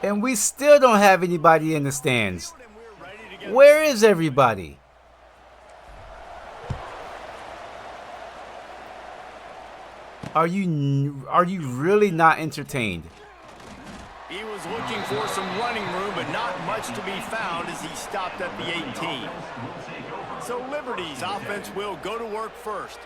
And we still don't have anybody in the stands. Where is everybody? Are you really not entertained? He was looking for some running room, but not much to be found as he stopped at the 18. So Liberty's offense will go to work first.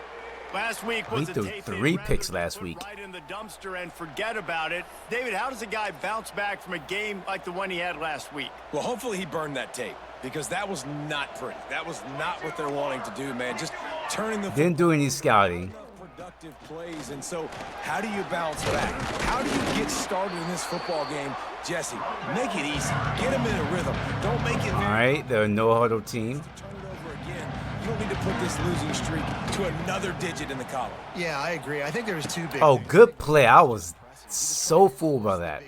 Last week was He threw 3 picks last week. Right in the dumpster and forget about it. David, how does a guy bounce back from a game like the one he had last week? Well, hopefully he burned that tape, because that was not pretty. That was not what they're wanting to do, man. Just turning the Didn't do any scouting. Productive plays. And so how do you bounce back? How do you get started in this football game? Jesse, make it easy. Get him in a rhythm. Don't make it. All right, the no-huddle team. Turn it over again. You don't need to put this losing streak to another digit in the column. Yeah, I agree. I think there was 2 big. Oh, good play. I was so fooled by that.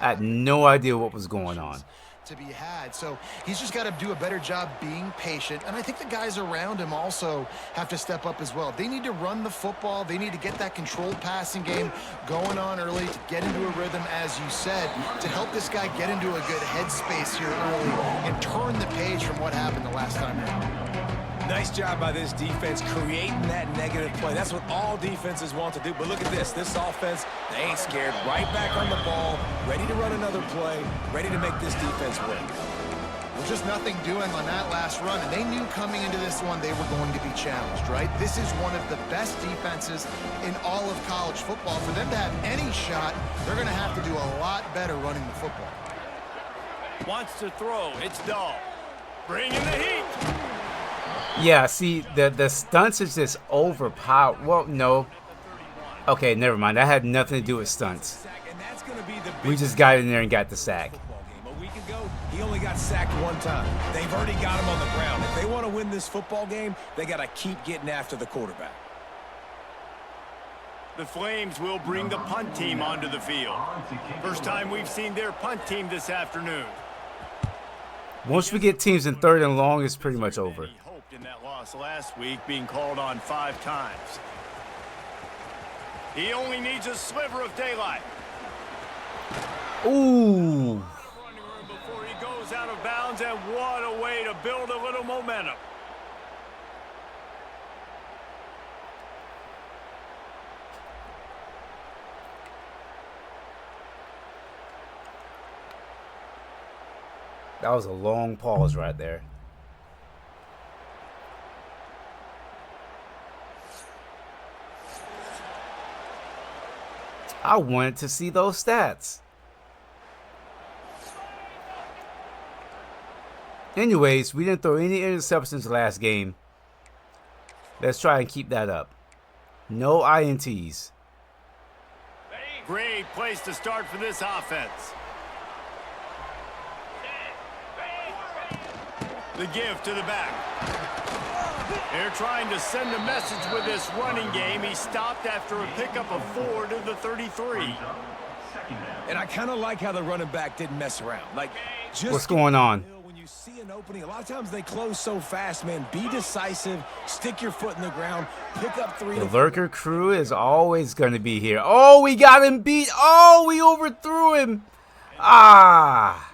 I had no idea what was going on. To be had. So he's just got to do a better job being patient. And I think the guys around him also have to step up as well. They need to run the football. They need to get that controlled passing game going on early to get into a rhythm, as you said, to help this guy get into a good headspace here early and turn the page from what happened the last time around. Nice job by this defense creating that negative play. That's what all defenses want to do. But look at this. This offense, they ain't scared. Right back on the ball, ready to run another play, ready to make this defense work. Well, just nothing doing on that last run, and they knew coming into this one they were going to be challenged, right? This is one of the best defenses in all of college football. For them to have any shot, they're going to have to do a lot better running the football. Wants to throw. It's Dahl. Bring in the heat. Yeah, see, the stunts is just overpowered. Well, no. Okay, never mind. That had nothing to do with stunts. We just got in there and got the sack. A week ago, he only got sacked 1 time. They've already got him on the ground. If they want to win this football game, they got to keep getting after the quarterback. The Flames will bring the punt team onto the field. First time we've seen their punt team this afternoon. Once we get teams in 3rd and long, it's pretty much over. He hoped in that loss last week, being called on 5 times. He only needs a sliver of daylight. Ooh. Running room before he goes out of bounds, and what a way to build a little momentum. That was a long pause right there. I wanted to see those stats. Anyways, we didn't throw any interceptions last game. Let's try and keep that up. No INTs. Great place to start for this offense. The give to the back. They're trying to send a message with this running game. He stopped after a pickup of 4 to the 33. And I kind of like how the running back didn't mess around. Like, just what's going on? When you see an opening, a lot of times they close so fast, man. Be decisive. Stick your foot in the ground. Pick up 3. The lurker crew is always going to be here. Oh, we got him beat. Oh, we overthrew him. Ah.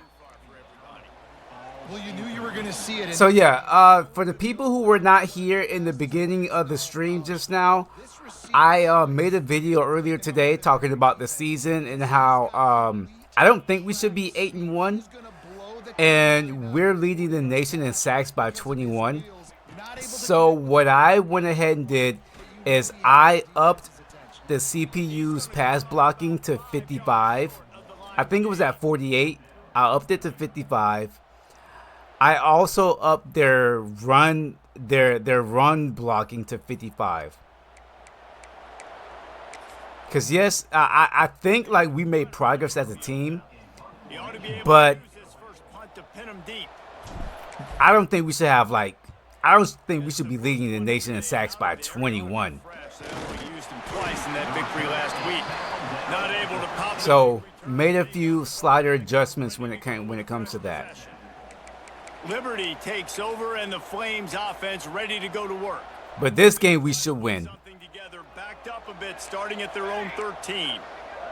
Well, you knew you were going to see it. So yeah, for the people who were not here in the beginning of the stream just now, I made a video earlier today talking about the season and how I don't think we should be 8-1, and we're leading the nation in sacks by 21. So what I went ahead and did is I upped the CPU's pass blocking to 55. I think it was at 48. I upped it to 55. I also upped their run blocking to 55. Cause yes, I think like we made progress as a team, but I don't think we should have like I don't think we should be leading the nation in sacks by 21. So made a few slider adjustments when it comes to that. Liberty takes over and the Flames offense ready to go to work. But this game we should win. Something together, backed up a bit, starting at their own 13.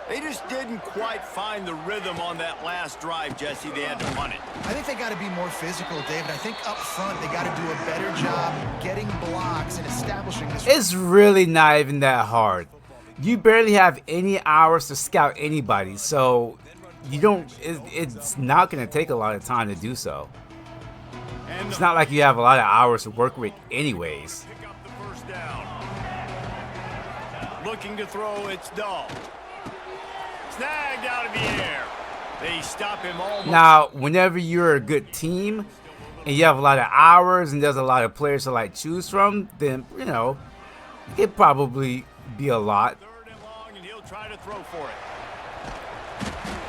They just didn't quite find the rhythm on that last drive, Jesse. They had to punt it. I think they got to be more physical, David. I think up front they got to do a better job getting blocks and establishing this. It's really not even that hard. You barely have any hours to scout anybody, so you don't. It's not going to take a lot of time to do so. It's not like you have a lot of hours to work with, anyways. Pick up the first down. Looking to throw, it's Dahl. Snagged out of the air. They stop him almost. Now, whenever you're a good team and you have a lot of hours and there's a lot of players to like choose from, then you know it could probably be a lot. Third and long, and he'll try to throw for it.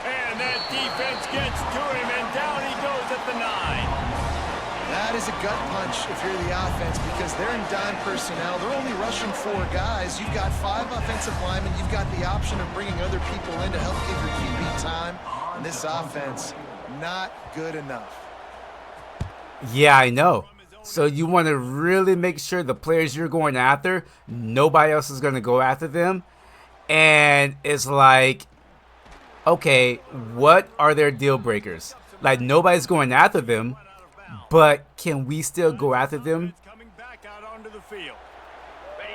And that defense gets to him, and down he goes at the 9. That is a gut punch if you're the offense because they're in dime personnel. They're only rushing 4 guys. You've got 5 offensive linemen. You've got the option of bringing other people in to help give your QB time. And this offense, not good enough. Yeah, I know. So you want to really make sure the players you're going after, nobody else is going to go after them. And it's like, okay, what are their deal breakers? Like, nobody's going after them. But can we still go after them? Coming back out onto the field.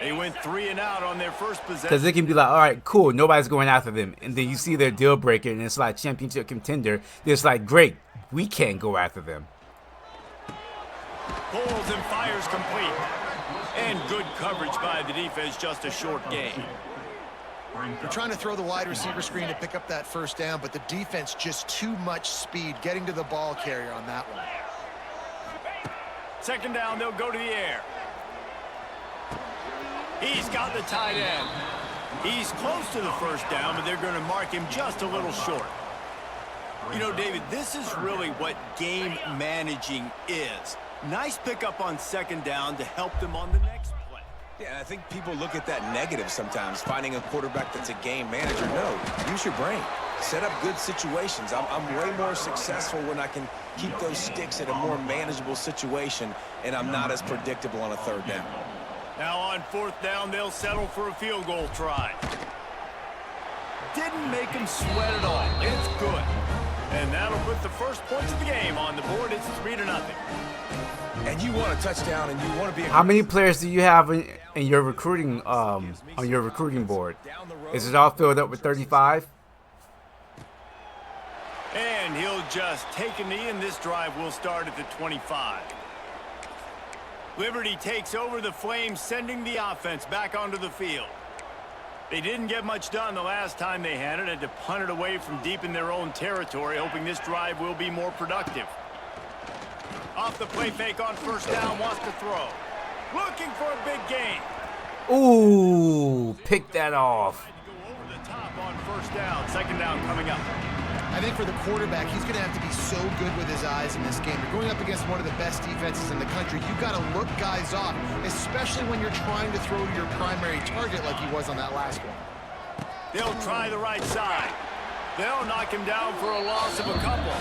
They went 3 and out on their first possession. Because it can be like, all right, cool, nobody's going after them. And then you see their deal breaker, and it's like championship contender. It's like, great, we can't go after them. Pulls and fires complete. And good coverage by the defense, just a short gain. They're trying to throw the wide receiver screen to pick up that first down, but the defense just too much speed getting to the ball carrier on that one. Second down, they'll go to the air. He's got the tight end. He's close to the first down, but they're going to mark him just a little short. You know, David, this is really what game managing is. Nice pickup on second down to help them on the next play. Yeah, I think people look at that negative sometimes, finding a quarterback that's a game manager. No, use your brain. Set up good situations. I'm way more successful when I can keep those sticks at a more manageable situation, and I'm not as predictable on a third down. Now on fourth down, they'll settle for a field goal try. Didn't make him sweat at all. It's good. And that'll put the first points of the game on the board. It's 3-0. And you want a touchdown, and you want to be. How many players do you have in your recruiting on your recruiting board? Is it all filled up with 35? And he'll just take a knee, and this drive will start at the 25. Liberty takes over the Flames, sending the offense back onto the field. They didn't get much done the last time they had it, had to punt it away from deep in their own territory, hoping this drive will be more productive. Off the play fake on first down, wants to throw. Looking for a big gain. Ooh, pick that off. Go over the top on first down, second down coming up. I think for the quarterback, he's going to have to be so good with his eyes in this game. You're going up against one of the best defenses in the country. You've got to look guys off, especially when you're trying to throw to your primary target like he was on that last one. They'll try the right side. They'll knock him down for a loss of a couple.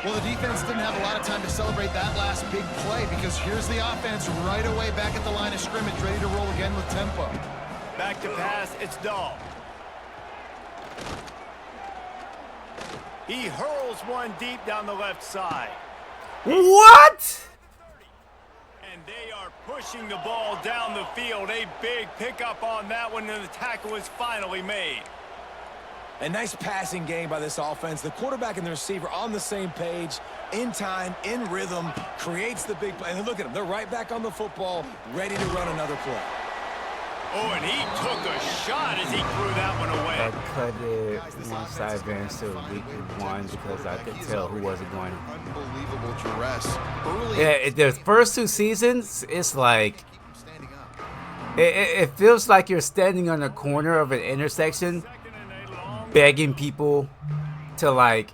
Well, the defense didn't have a lot of time to celebrate that last big play because here's the offense right away back at the line of scrimmage, ready to roll again with tempo. Back to pass, it's Dahl. He hurls one deep down the left side. What? And they are pushing the ball down the field. A big pickup on that one, and the tackle is finally made. A nice passing game by this offense. The quarterback and the receiver on the same page, in time, in rhythm, creates the big play. And look at them. They're right back on the football, ready to run another play. Oh, and he took a shot as he threw that one away. I cut it one side advance to week 1 because I could tell who wasn't going. Unbelievable duress. Early. Yeah, the first 2 seasons, it's like it feels like you're standing on the corner of an intersection, begging people to like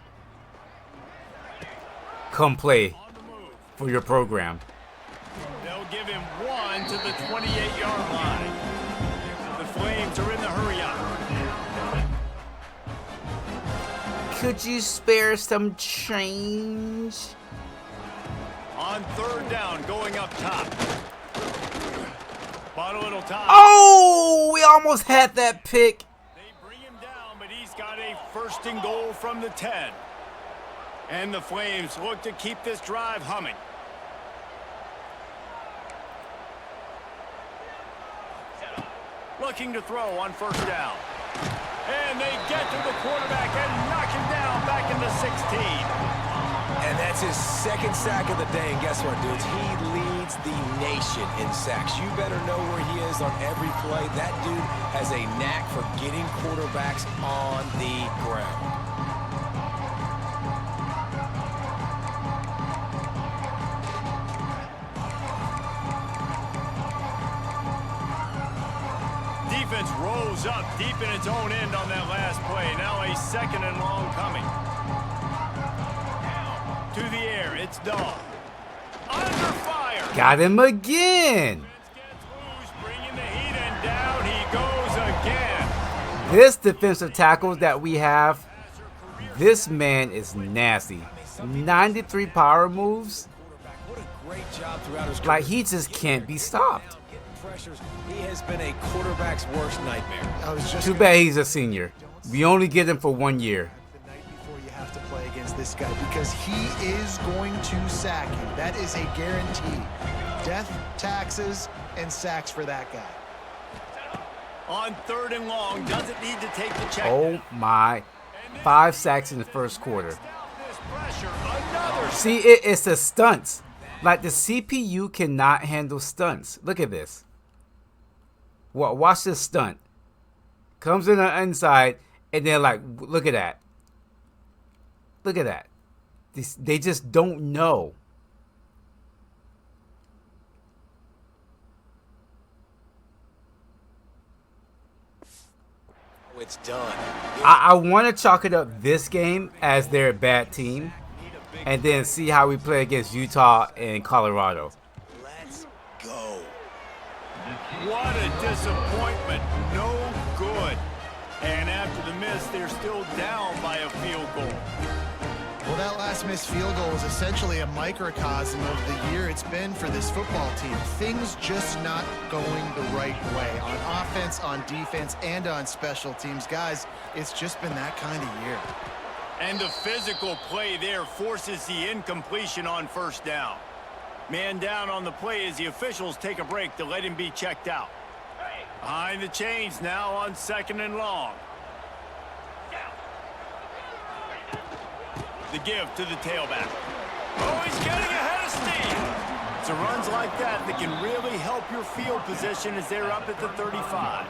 come play for your program. They'll give him one to the 28-yard line. The Flames are in the hurry-up. Could you spare some change? On third down, going up top. Bought a little time. Oh, we almost had that pick. They bring him down, but he's got a 1st and goal from the 10. And the Flames look to keep this drive humming. Looking to throw on 1st down. And they get to the quarterback and knock him down back in the 16. And that's his 2nd sack of the day. And guess what, dudes? He leads the nation in sacks. You better know where he is on every play. That dude has a knack for getting quarterbacks on the ground. Defense rolls up deep in its own end on that last play. Now a 2nd and long coming. To the air, it's Dog. Under fire. Got him again. Gets loose, bringing the heat, and down he goes again. This defensive tackle that we have, this man is nasty. 93 power moves. What a great job throughout his career. Like, he just can't be stopped. Pressures. He has been a quarterback's worst nightmare. Too bad he's a senior. We only get him for 1 year. The night before you have to play against this guy because he is going to sack you. That is a guarantee. Death, taxes, and sacks for that guy. On 3rd and long, doesn't need to take the check. Oh my. 5 sacks in the 1st quarter. This pressure, another. See, it's the stunts. Like, the CPU cannot handle stunts. Look at this. Watch this stunt. Comes in the inside, and they're like, look at that. Look at that. They just don't know. It's done. I want to chalk it up this game as their bad team, and then see how we play against Utah and Colorado. Let's go. What a disappointment. No good. And after the miss, they're still down by a field goal. Well, that last missed field goal was essentially a microcosm of the year it's been for this football team. Things just not going the right way on offense, on defense, and on special teams. Guys, it's just been that kind of year. And the physical play there forces the incompletion on 1st down. Man down on the play as the officials take a break to let him be checked out. Behind the chains now on 2nd and long. The give to the tailback. Oh, he's getting ahead of steam. It's runs like that that can really help your field position as they're up at the 35.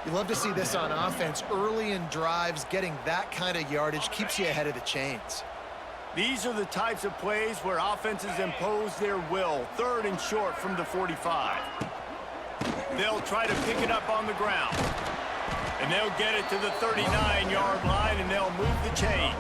You love to see this on offense. Early in drives, getting that kind of yardage keeps you ahead of the chains. These are the types of plays where offenses impose their will. 3rd and short from the 45. They'll try to pick it up on the ground. And they'll get it to the 39-yard line, and they'll move the chains.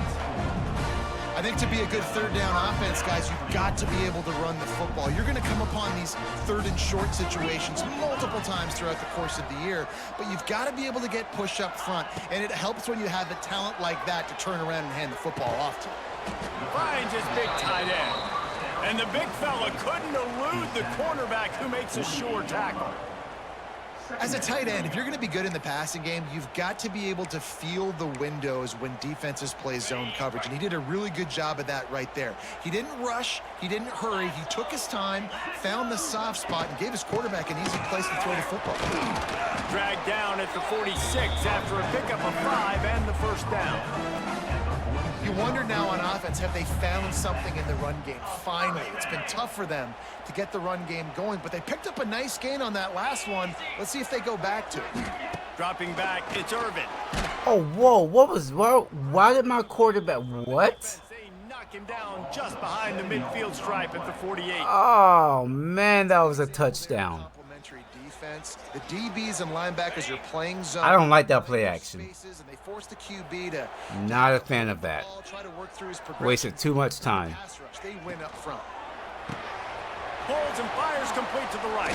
I think to be a good 3rd down offense, guys, you've got to be able to run the football. You're going to come upon these 3rd and short situations multiple times throughout the course of the year, but you've got to be able to get push up front, and it helps when you have the talent like that to turn around and hand the football off to. Finds his big tight end. And the big fella couldn't elude the cornerback who makes a sure tackle. As a tight end, if you're going to be good in the passing game, you've got to be able to feel the windows when defenses play zone coverage, and he did a really good job of that right there. He didn't rush, he didn't hurry, he took his time, found the soft spot, and gave his quarterback an easy place to throw the football. Dragged down at the 46 after a pickup of 5 and the 1st down. You wonder now on offense, have they found something in the run game? Finally, it's been tough for them to get the run game going, but they picked up a nice gain on that last one. Let's see if they go back to it. Dropping back, it's Irvin. Oh, whoa, why did my quarterback, what? They knock him down just behind the midfield stripe at the 48. Oh, man, that was a touchdown. Complementary defense. The DBs and linebackers are playing zone. I don't like that play action. And they force the QB to Not a fan of that. try to work through his progression. Wasted too much time. They win up front. Holds and fires complete to the right.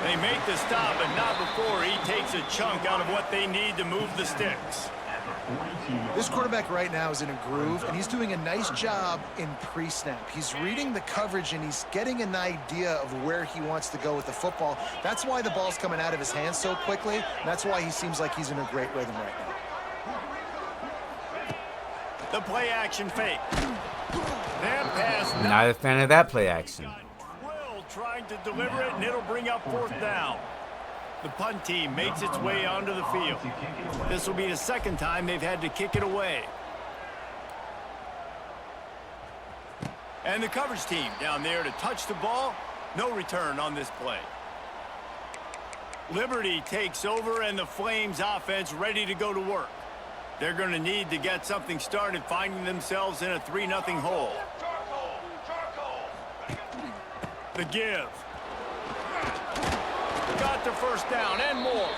They make the stop, but not before he takes a chunk out of what they need to move the sticks. This quarterback right now is in a groove, and he's doing a nice job in pre-snap. He's reading the coverage, and he's getting an idea of where he wants to go with the football. That's why the ball's coming out of his hands so quickly, and that's why he seems like he's in a great rhythm right now. The play action fake. That pass Not a fan of that play action. Will trying to deliver it, and it'll bring up 4th down. The punt team makes its way onto the field. This will be the second time they've had to kick it away. And the coverage team down there to touch the ball. No return on this play. Liberty takes over, and the Flames offense ready to go to work. They're going to need to get something started, finding themselves in a 3-0 hole. The give. Got the first down and more.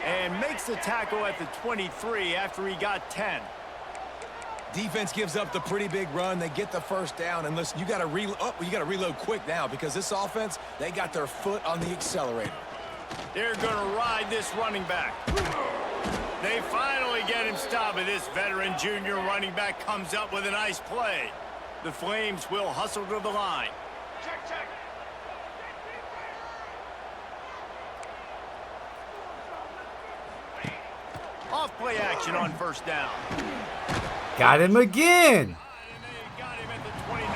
And makes the tackle at the 23 after he got 10. Defense gives up the pretty big run. They get the first down. And listen, you got to reload quick now because this offense, they got their foot on the accelerator. They're going to ride this running back. They finally get him stopped, and this veteran junior running back comes up with a nice play. The Flames will hustle to the line. Check. Off play action on first down. Got him again. And they got him at the 29.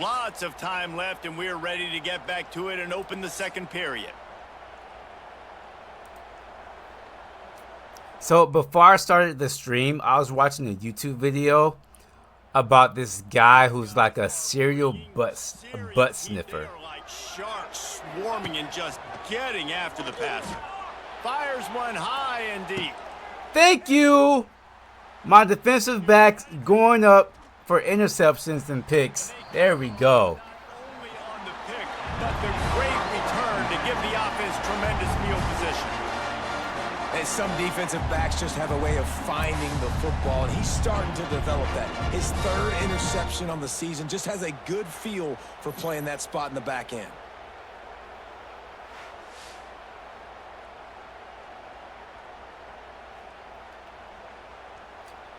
Lots of time left, and we're ready to get back to it and open the second period. So before I started the stream, I was watching a YouTube video about this guy who's like a serial butt sniffer. They're like sharks swarming and just getting after the passer. Fires one high and deep. Thank you. My defensive backs going up for interceptions and picks. There we go. Only on the pick, but the great return to give the offense tremendous field position. And some defensive backs just have a way of finding the football, and he's starting to develop that. His 3rd interception on the season, just has a good feel for playing that spot in the back end.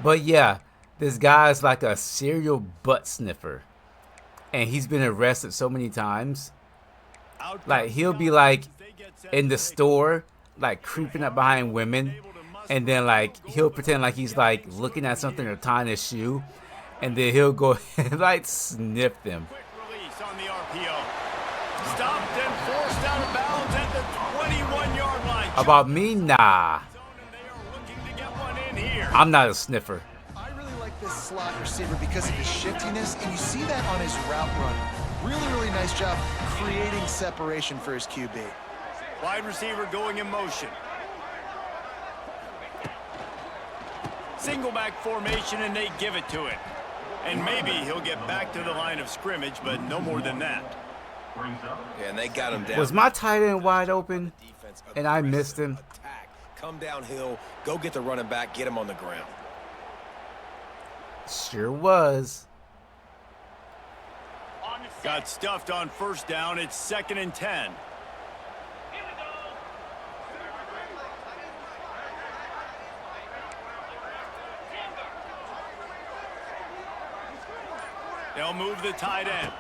But yeah, this guy's like a serial butt sniffer. And he's been arrested so many times. Like, he'll be like in the store, like creeping up behind women. And then like he'll pretend like he's like looking at something or tying his shoe. And then he'll go and like sniff them. Quick release on the RPO. Stopped and forced out of bounds at the 21-yard line. About me? Nah. They are looking to get one in here. I'm not a sniffer. I really like this slot receiver because of his shiftiness, and you see that on his route running. Really nice job creating separation for his QB. Wide receiver going in motion. Single back formation, and they give it to him. And maybe he'll get back to the line of scrimmage, but no more than that. Yeah, and they got him down. Was my tight end wide open and I missed him? Attack. Come downhill, go get the running back, get him on the ground. Sure was. Got stuffed on first down. It's 2nd and 10. They'll move the tight end.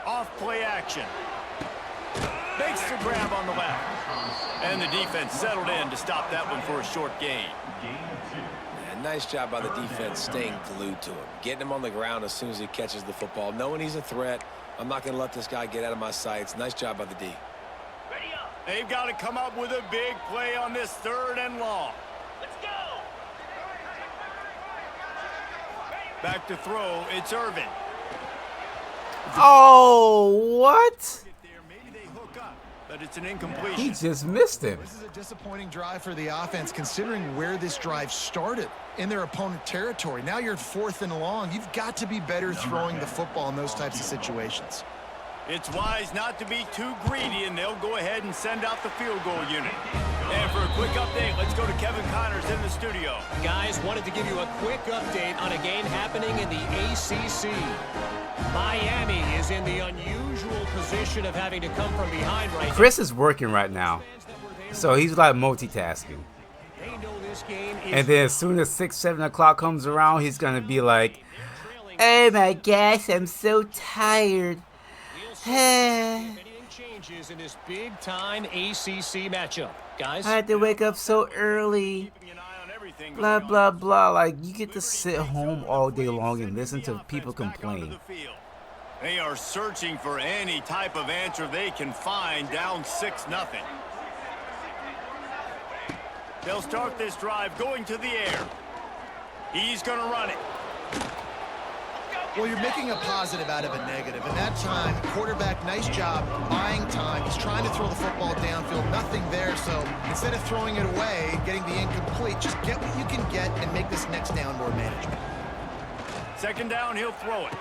Off play action. Makes the grab on the left. And the defense settled in to stop that one for a short gain. Yeah, nice job by the defense staying glued to him. Getting him on the ground as soon as he catches the football. Knowing he's a threat. I'm not going to let this guy get out of my sights. Nice job by the D. They've got to come up with a big play on this 3rd and long. Let's go. Back to throw. It's Irvin. Oh, what? Maybe they hook up. but it's an incompletion. He just missed him. This is a disappointing drive for the offense, considering where this drive started in their opponent territory. Now you're 4th and long. You've got to be better throwing the football in those types of situations. It's wise not to be too greedy, and they'll go ahead and send out the field goal unit. And for a quick update, let's go to Kevin Connors in the studio. Guys, wanted to give you a quick update on a game happening in the ACC. Miami is in the unusual position of having to come from behind right now. Chris is working right now, so he's like multitasking. They know this game is And then as soon as 6, 7 o'clock comes around, he's gonna be like, "Oh my gosh, I'm so tired." if anything changes in this big-time ACC matchup. Guys, I had to wake up so early. Keeping an eye on everything Blah, going on. blah, blah. Like, you get to sit home all day long and listen to people Back onto complain. the field. They are searching for any type of answer they can find, down 6-0. They'll start this drive going to the air. He's going to run it. Well, you're making a positive out of a negative. And that time, quarterback, nice job buying time. He's trying to throw the football downfield. Nothing there. So instead of throwing it away, getting the incomplete, just get what you can get and make this next down more manageable. 2nd down, he'll throw it.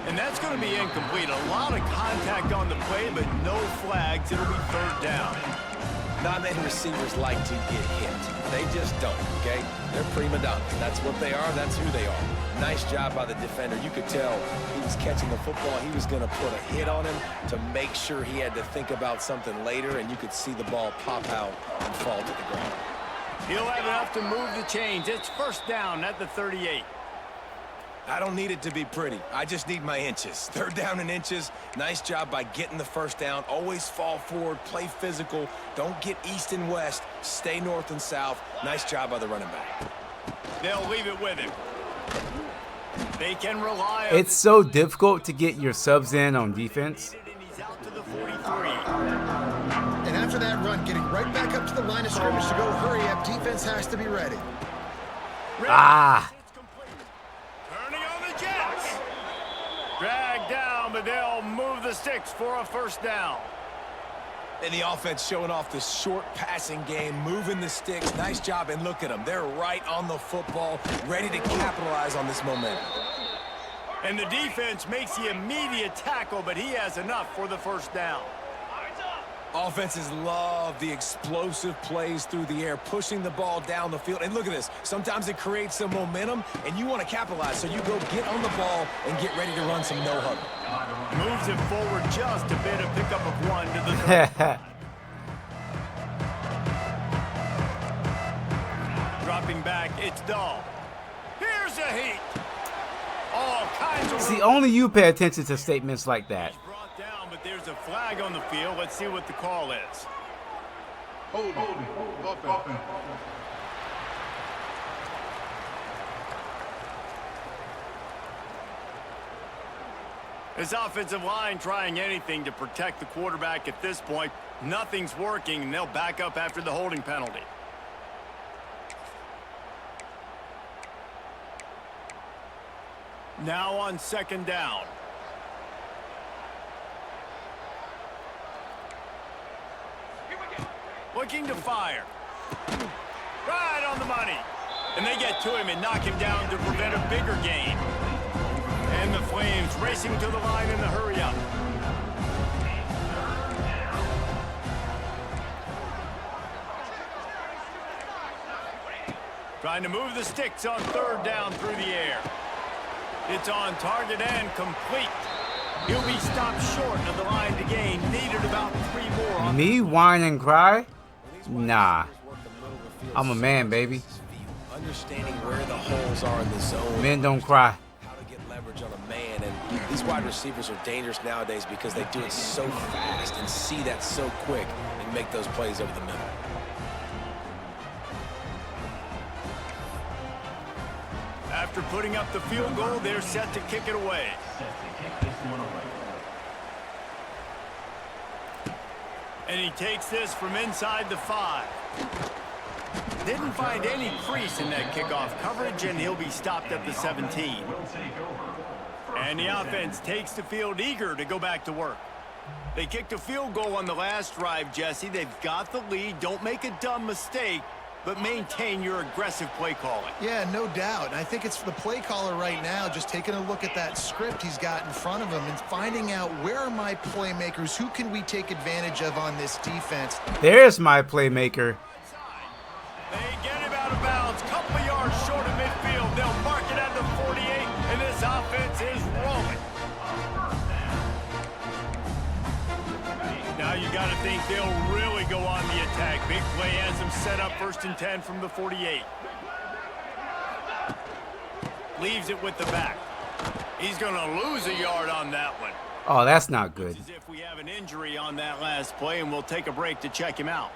And that's going to be incomplete. A lot of contact on the play, but no flags. It'll be 3rd down. Not many receivers like to get hit. They just don't, okay? They're prima donnas. That's what they are. That's who they are. Nice job by the defender. You could tell he was catching the football. He was going to put a hit on him to make sure he had to think about something later, and you could see the ball pop out and fall to the ground. He'll have enough to move the chains. It's 1st down at the 38. I don't need it to be pretty. I just need my inches. 3rd down and inches. Nice job by getting the 1st down. Always fall forward, play physical. Don't get east and west. Stay north and south. Nice job by the running back. They'll leave it with him. They can rely on It's so difficult to get your subs in on defense. and he's out to the 43. And after that run, getting right back up to the line of scrimmage to go hurry up, defense has to be ready. Ah, It's complete. Turning on the Jets. Dragged down, but they'll move the sticks for a 1st down. And the offense showing off the short passing game, moving the sticks. Nice job, and look at them. They're right on the football, ready to capitalize on this momentum. And the defense makes the immediate tackle, but he has enough for the 1st down. Offenses love the explosive plays through the air, pushing the ball down the field. And look at this. Sometimes it creates some momentum, and you want to capitalize. So you go get on the ball and get ready to run some no-huddle. Moves it forward just a bit, a pickup of 1 to the 30. Dropping back, it's Dahl. Here's a heat. All kinds of see, only you pay attention to statements like that. He's brought down, but there's a flag on the field. Let's see what the call is. This offensive line trying anything to protect the quarterback at this point. Nothing's working, and they'll back up after the holding penalty. Now on 2nd down. Looking to fire. Right on the money. And they get to him and knock him down to prevent a bigger gain. And the Flames racing to the line in the hurry-up. Trying to move the sticks on 3rd down through the air. It's on target and complete. He'll be stopped short of the line to gain. Needed about 3 more on Me whine and cry? Nah, I'm a man, baby. Understanding where the holes are in the zone. Men don't cry. How to get leverage on a man. And these wide receivers are dangerous nowadays because they do it so fast and see that so quick and make those plays over the middle. After putting up the field goal, they're set to kick it away. And he takes this from inside the 5. Didn't find any crease in that kickoff coverage, and he'll be stopped at the 17. And the offense takes the field, eager to go back to work. They kicked a field goal on the last drive, Jesse. They've got the lead. Don't make a dumb mistake, but maintain your aggressive play calling. Yeah, no doubt. And I think it's the play caller right now just taking a look at that script he's got in front of him and finding out where are my playmakers, who can we take advantage of on this defense. There's my playmaker. They get him out of bounds, couple of yards short of midfield. They'll mark it at the 48, and this offense is rolling. Now you got to think they'll really go on the attack. Big play has them set up 1st and 10 from the 48. Leaves it with the back. He's going to lose a yard on that one. Oh, that's not good. As if we have an injury on that last play, and we'll take a break to check him out.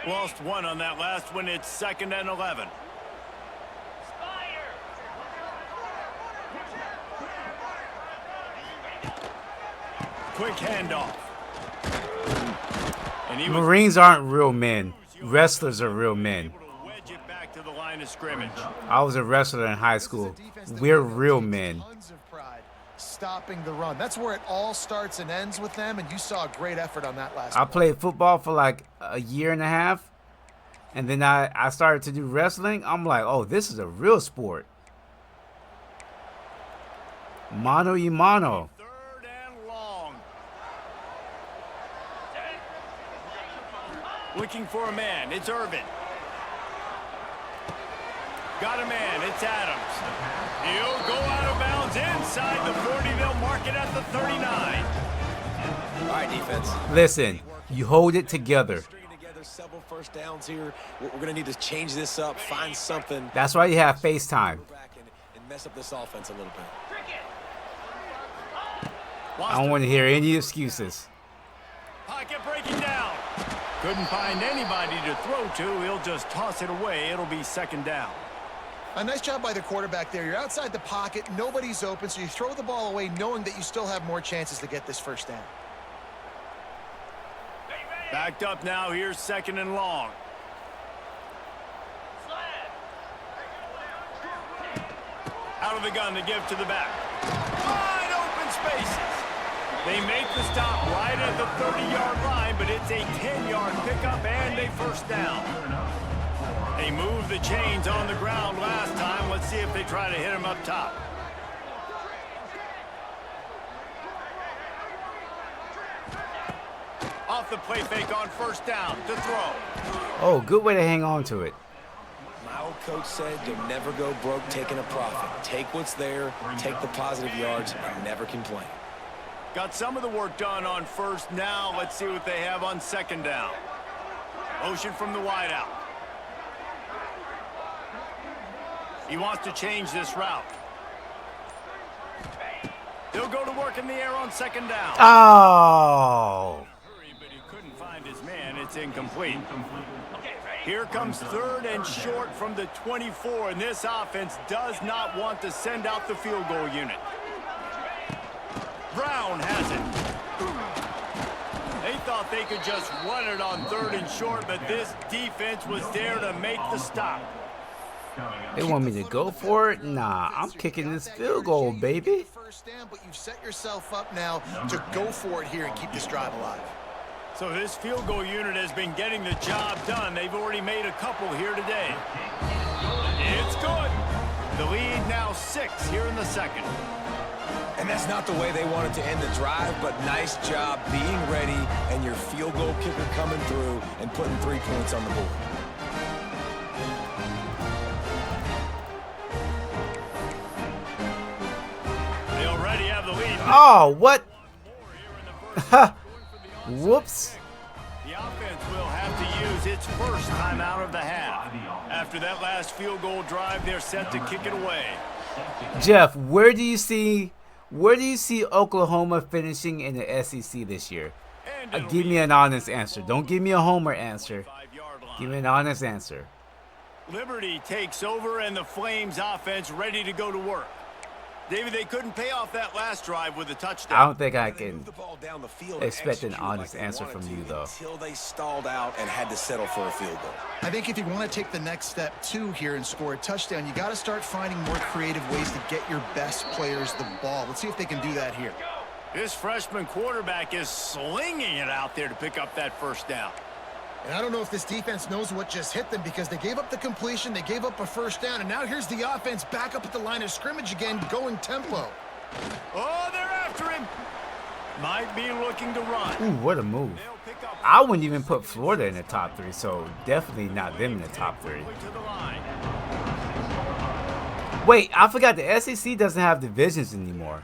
Lost one on that last one. It's 2nd and 11. Quick handoff. And Marines aren't real men. Wrestlers are real men. wedge it back to the line of scrimmage. I was a wrestler in high school. We're real men. Tons of pride stopping the run. That's where it all starts and ends with them, and you saw a great effort on that last I play. played football for like a year and a half, and then I started to do wrestling. I'm like, oh, this is a real sport. Mano y mano. 3rd and long. Looking for a man. It's Irvin. Got a man. It's Adams. He'll go out of bounds inside the 40. They'll mark it at the 39. All right, defense. Listen, you hold it together. Stringing together several first downs here. We're going to need to change this up, find something. That's why you have FaceTime. Back and mess up this offense a little bit. I don't want to hear any excuses. Pocket breaking down. Couldn't find anybody to throw to. He'll just toss it away. It'll be 2nd down. A nice job by the quarterback there. You're outside the pocket, nobody's open, so you throw the ball away knowing that you still have more chances to get this 1st down. Backed up now. Here's 2nd and long. Out of the gun to give to the back. Wide open spaces. They make the stop right at the 30-yard line, but it's a 10-yard pickup and a 1st down. They moved the chains on the ground last time. Let's see if they try to hit him up top. Off the play fake on 1st down to throw. Oh, good way to hang on to it. My old coach said you'll never go broke taking a profit. Take what's there, take the positive yards, and never complain. Got some of the work done on 1st. Now let's see what they have on 2nd down. Motion from the wideout. He wants to change this route. He'll go to work in the air on 2nd down. Oh. Hurry, but he couldn't find his man. It's incomplete. Here comes 3rd and short from the 24, and this offense does not want to send out the field goal unit. Brown has it. They thought they could just run it on 3rd and short, but this defense was there to make the stop. They want me to go for it? Nah, I'm kicking this field goal, baby. 1st down, but you've set yourself up now to go for it here and keep this drive alive. So this field goal unit has been getting the job done. They've already made a couple here today. It's good. The lead now 6 here in the 2nd. And that's not the way they wanted to end the drive, but nice job being ready and your field goal kicker coming through and putting 3 points on the board. They already have the lead. Oh, what? Whoops. The offense will have to use its 1st time out of the half. After that last field goal drive, they're set to kick it away. Jeff, where do you see Oklahoma finishing in the SEC this year? Give me an honest answer. Don't give me a homer answer. Give me an honest answer. Liberty takes over, and the Flames offense ready to go to work. David, they couldn't pay off that last drive with a touchdown. I don't think I They can moved the ball down the field and expect an executed honest like they answer wanted from to you, though. Until they stalled out and had to settle for a field goal. I think if you want to take the next step, too, here and score a touchdown, you got to start finding more creative ways to get your best players the ball. Let's see if they can do that here. This freshman quarterback is slinging it out there to pick up that first down. And I don't know if this defense knows what just hit them because they gave up the completion, they gave up a first down, and now here's the offense back up at the line of scrimmage again, going tempo. Oh, they're after him. Might be looking to run. Ooh, what a move. They'll pick up I wouldn't even put Florida in the top 3, so definitely not them in the top 3. to the line. Wait, I forgot the SEC doesn't have divisions anymore.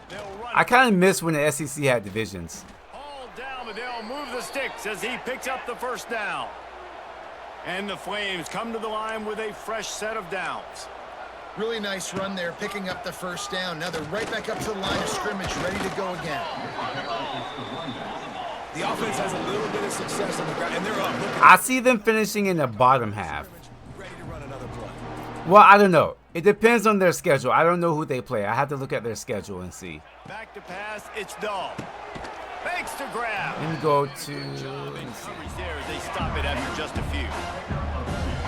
They'll run. I kind of miss when the SEC had divisions. All down, but they'll move the sticks as he picks up the first down. And the Flames come to the line with a fresh set of downs. Really nice run there, picking up the first down. Now they're right back up to the line of scrimmage, ready to go again. The offense has a little bit of success on the ground, and they're up. Look at I see them finishing in the bottom half. ready to run another play. Well, I don't know. It depends on their schedule. I don't know who they play. I have to look at their schedule and see. Back to pass, it's Dahl. Fakes to grab. Let me go to... Good job in coverage there as they stop it after just a few.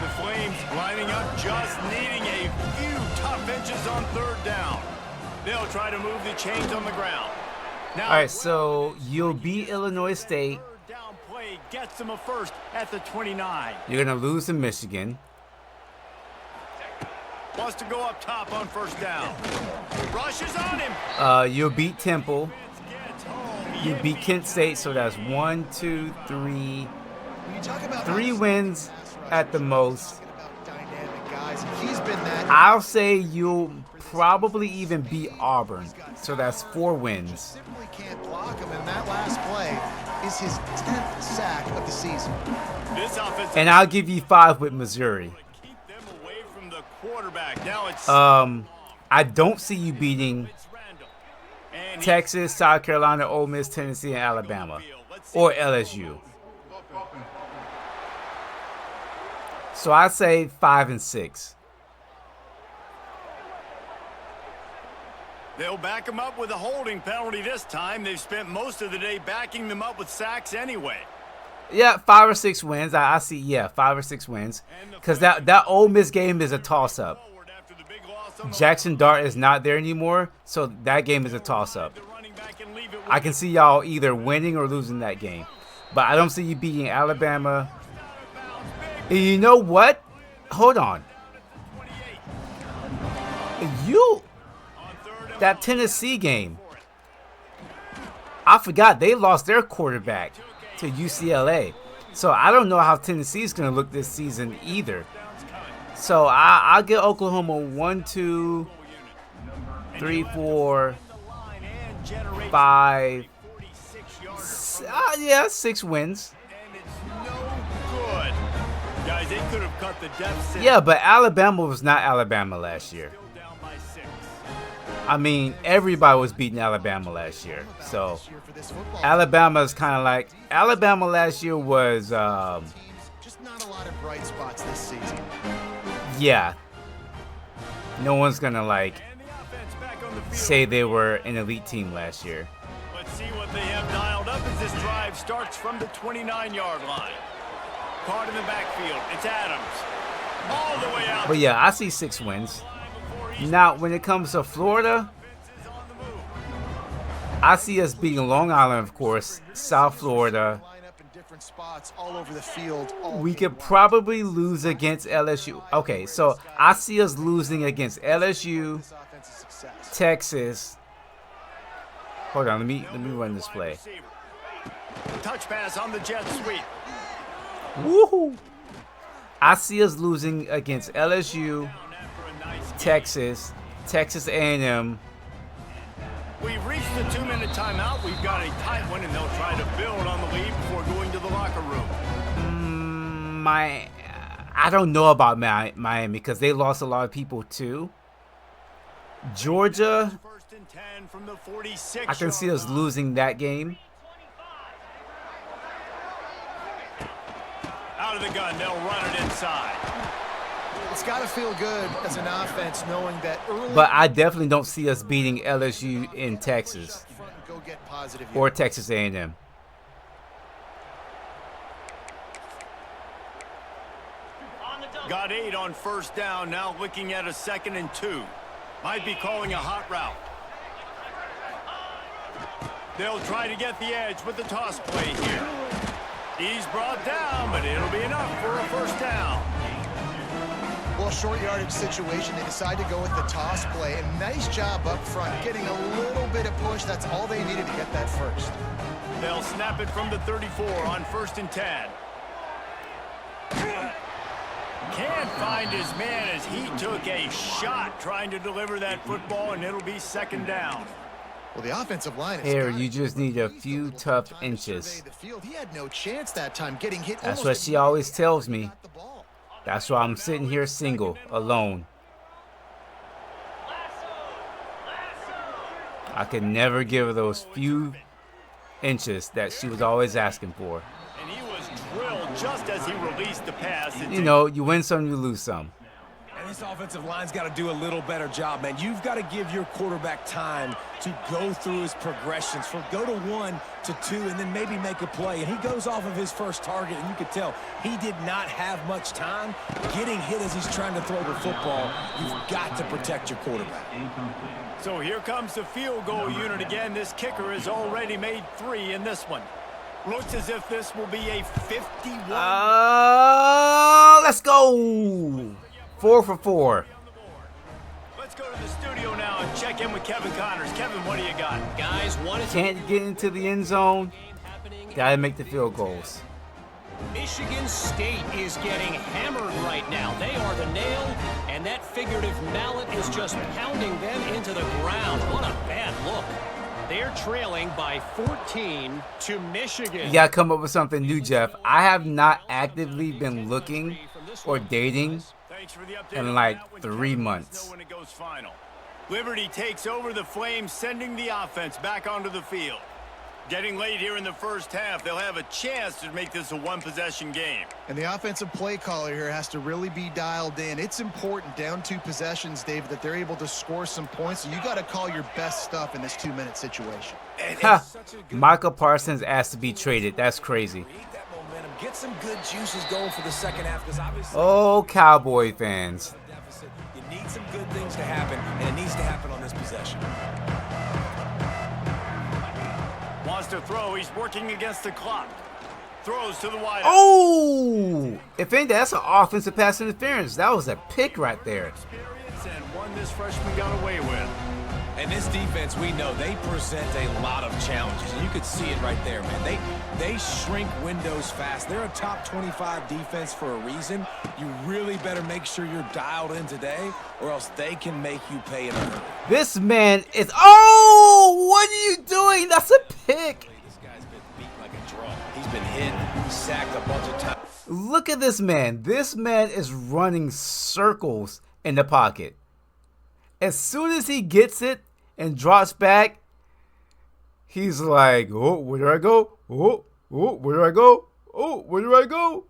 The Flames lining up, just needing a few tough inches on third down. They'll try to move the chains on the ground. Now, All right, so you'll beat Illinois State. third down play gets them a first at the 29. You're going to lose to Michigan. Wants to go up top on first down. Rushes on him. You'll beat Temple. Gets home. You beat Kent State, so that's 1, 2, 3. When you talk about 3 wins at the most. talking about dynamic guys, he's been that. I'll say you'll probably even beat Auburn, so that's 4 wins. Simply can't block him, and that last play is his 10th sack of the season. This offense And I'll give you 5 with Missouri. keep them away from the quarterback. Now it's I don't see you beating Randall. And Texas, South Carolina, Ole Miss, Tennessee, and Alabama, or LSU. So I say 5 and 6. they'll back him up with a holding penalty this time. They've spent most of the day backing them up with sacks anyway. Yeah, 5 or 6 wins. I see. Yeah, 5 or 6 wins. Because that Ole Miss game is a toss-up. Forward after the big loss on the Jackson Dart is not there anymore, so that game is a toss-up. the running back and leave it with I can see y'all either winning or losing that game. But I don't see you beating Alabama. And you know what? Hold on. 28 You, on third and that Tennessee game, I forgot they lost their quarterback to UCLA. So I don't know how Tennessee's going to look this season either. So I'll get Oklahoma 1, 2, 3, 4, 5, 6 wins. and it's no good. Guys, they could have cut the deficit. Yeah, but Alabama was not Alabama last year. Still down by 6. I mean, everybody was beating Alabama last year. So This year for this football Alabama is kind of like Alabama last year was, teams, just not a lot of bright spots this season. yeah. No one's gonna like And the offense back on the field. say they were an elite team last year. Let's see what they have dialed up as this drive starts from the 29-yard line. Caught in the backfield. It's Adams. All the way out. But yeah, I see 6 wins. Before he Now, when it comes to Florida, is on the move. I see us beating Long Island, of course, South Florida. Line up in different spots all over the field. We could probably lose against LSU. Okay, so I see us losing against LSU, This offensive success. Texas. Hold on, let me run this play. Receiver. Touch pass on the jet sweep. Woohoo! I see us losing against LSU, Down after a nice Texas, Texas A&M. We've reached the 2-minute timeout. We've got a tight one, and they'll try to build on the lead before going to the locker room. I don't know about Miami because they lost a lot of people too. Georgia, First and 10 from the 46. I can see us losing that game. Out of the gun, they'll run it inside. It's got to feel good as an offense knowing that early. But I definitely don't see us beating LSU in Texas Go get positive or Texas A&M. Got 8 on first down, now looking at a 2nd and 2. Might be calling a hot route. They'll try to get the edge with the toss play here. He's brought down, but it'll be enough for a first down. Well, short yardage situation, they decide to go with the toss play. And nice job up front, getting a little bit of push. That's all they needed to get that first. They'll snap it from the 34 on 1st and 10. Can't find his man as he took a shot trying to deliver that football, and it'll be 2nd down. Well, the offensive line is Here, you just need a few tough inches. He had no chance that time getting hit. That's what she always tells me. That's why I'm sitting here single, alone. I could never give her those few inches that she was always asking for. And he was drilled just as he released the pass. You know, you win some, you lose some. And this offensive line's got to do a little better job, man. You've got to give your quarterback time to go through his progressions, from go to 1 to 2, and then maybe make a play. And he goes off of his first target, and you could tell he did not have much time getting hit as he's trying to throw the football. You've got to protect your quarterback. So here comes the field goal unit again. This kicker has already made 3 in this one. Looks as if this will be a 51. Let's go. 4 for 4. Let's go to the studio now and check in with Kevin Connors. Kevin, what do you got? Guys, one is Can't get into the end zone. Gotta make the field goals. Michigan State is getting hammered right now. They are the nail, and that figurative mallet is just pounding them into the ground. What a bad look. They're trailing by 14 to Michigan. You gotta come up with something new, Jeff. I have not actively been looking or dating in like 3 months. When it goes final. Liberty takes over the Flames, sending the offense back onto the field. Getting late here in the first half, they'll have a chance to make this a one-possession game. And the offensive play caller here has to really be dialed in. It's important, down 2 possessions, David, that they're able to score some points. So you got to call your best stuff in this 2-minute situation. Michael Parsons asked to be traded. That's crazy. Get some good juices going for the second half, because obviously, Oh, Cowboy fans. you need some good things to happen, and it needs to happen on this possession. Wants to throw. He's working against the clock. Throws to the wide. Oh! If anything, that's an offensive pass interference. That was a pick right there. Experience and one this freshman got away with. And this defense, we know, they present a lot of challenges. And you could see it right there, man. They shrink windows fast. They're a top 25 defense for a reason. You really better make sure you're dialed in today, or else they can make you pay in a hurry. This man is... Oh! What are you doing? That's a pick. This guy's been beat like a drum. He's been hit, sacked a bunch of times. Look at this man. This man is running circles in the pocket. As soon as he gets it and drops back, he's like, oh, where do I go? Oh, where do I go? Oh, where do I go?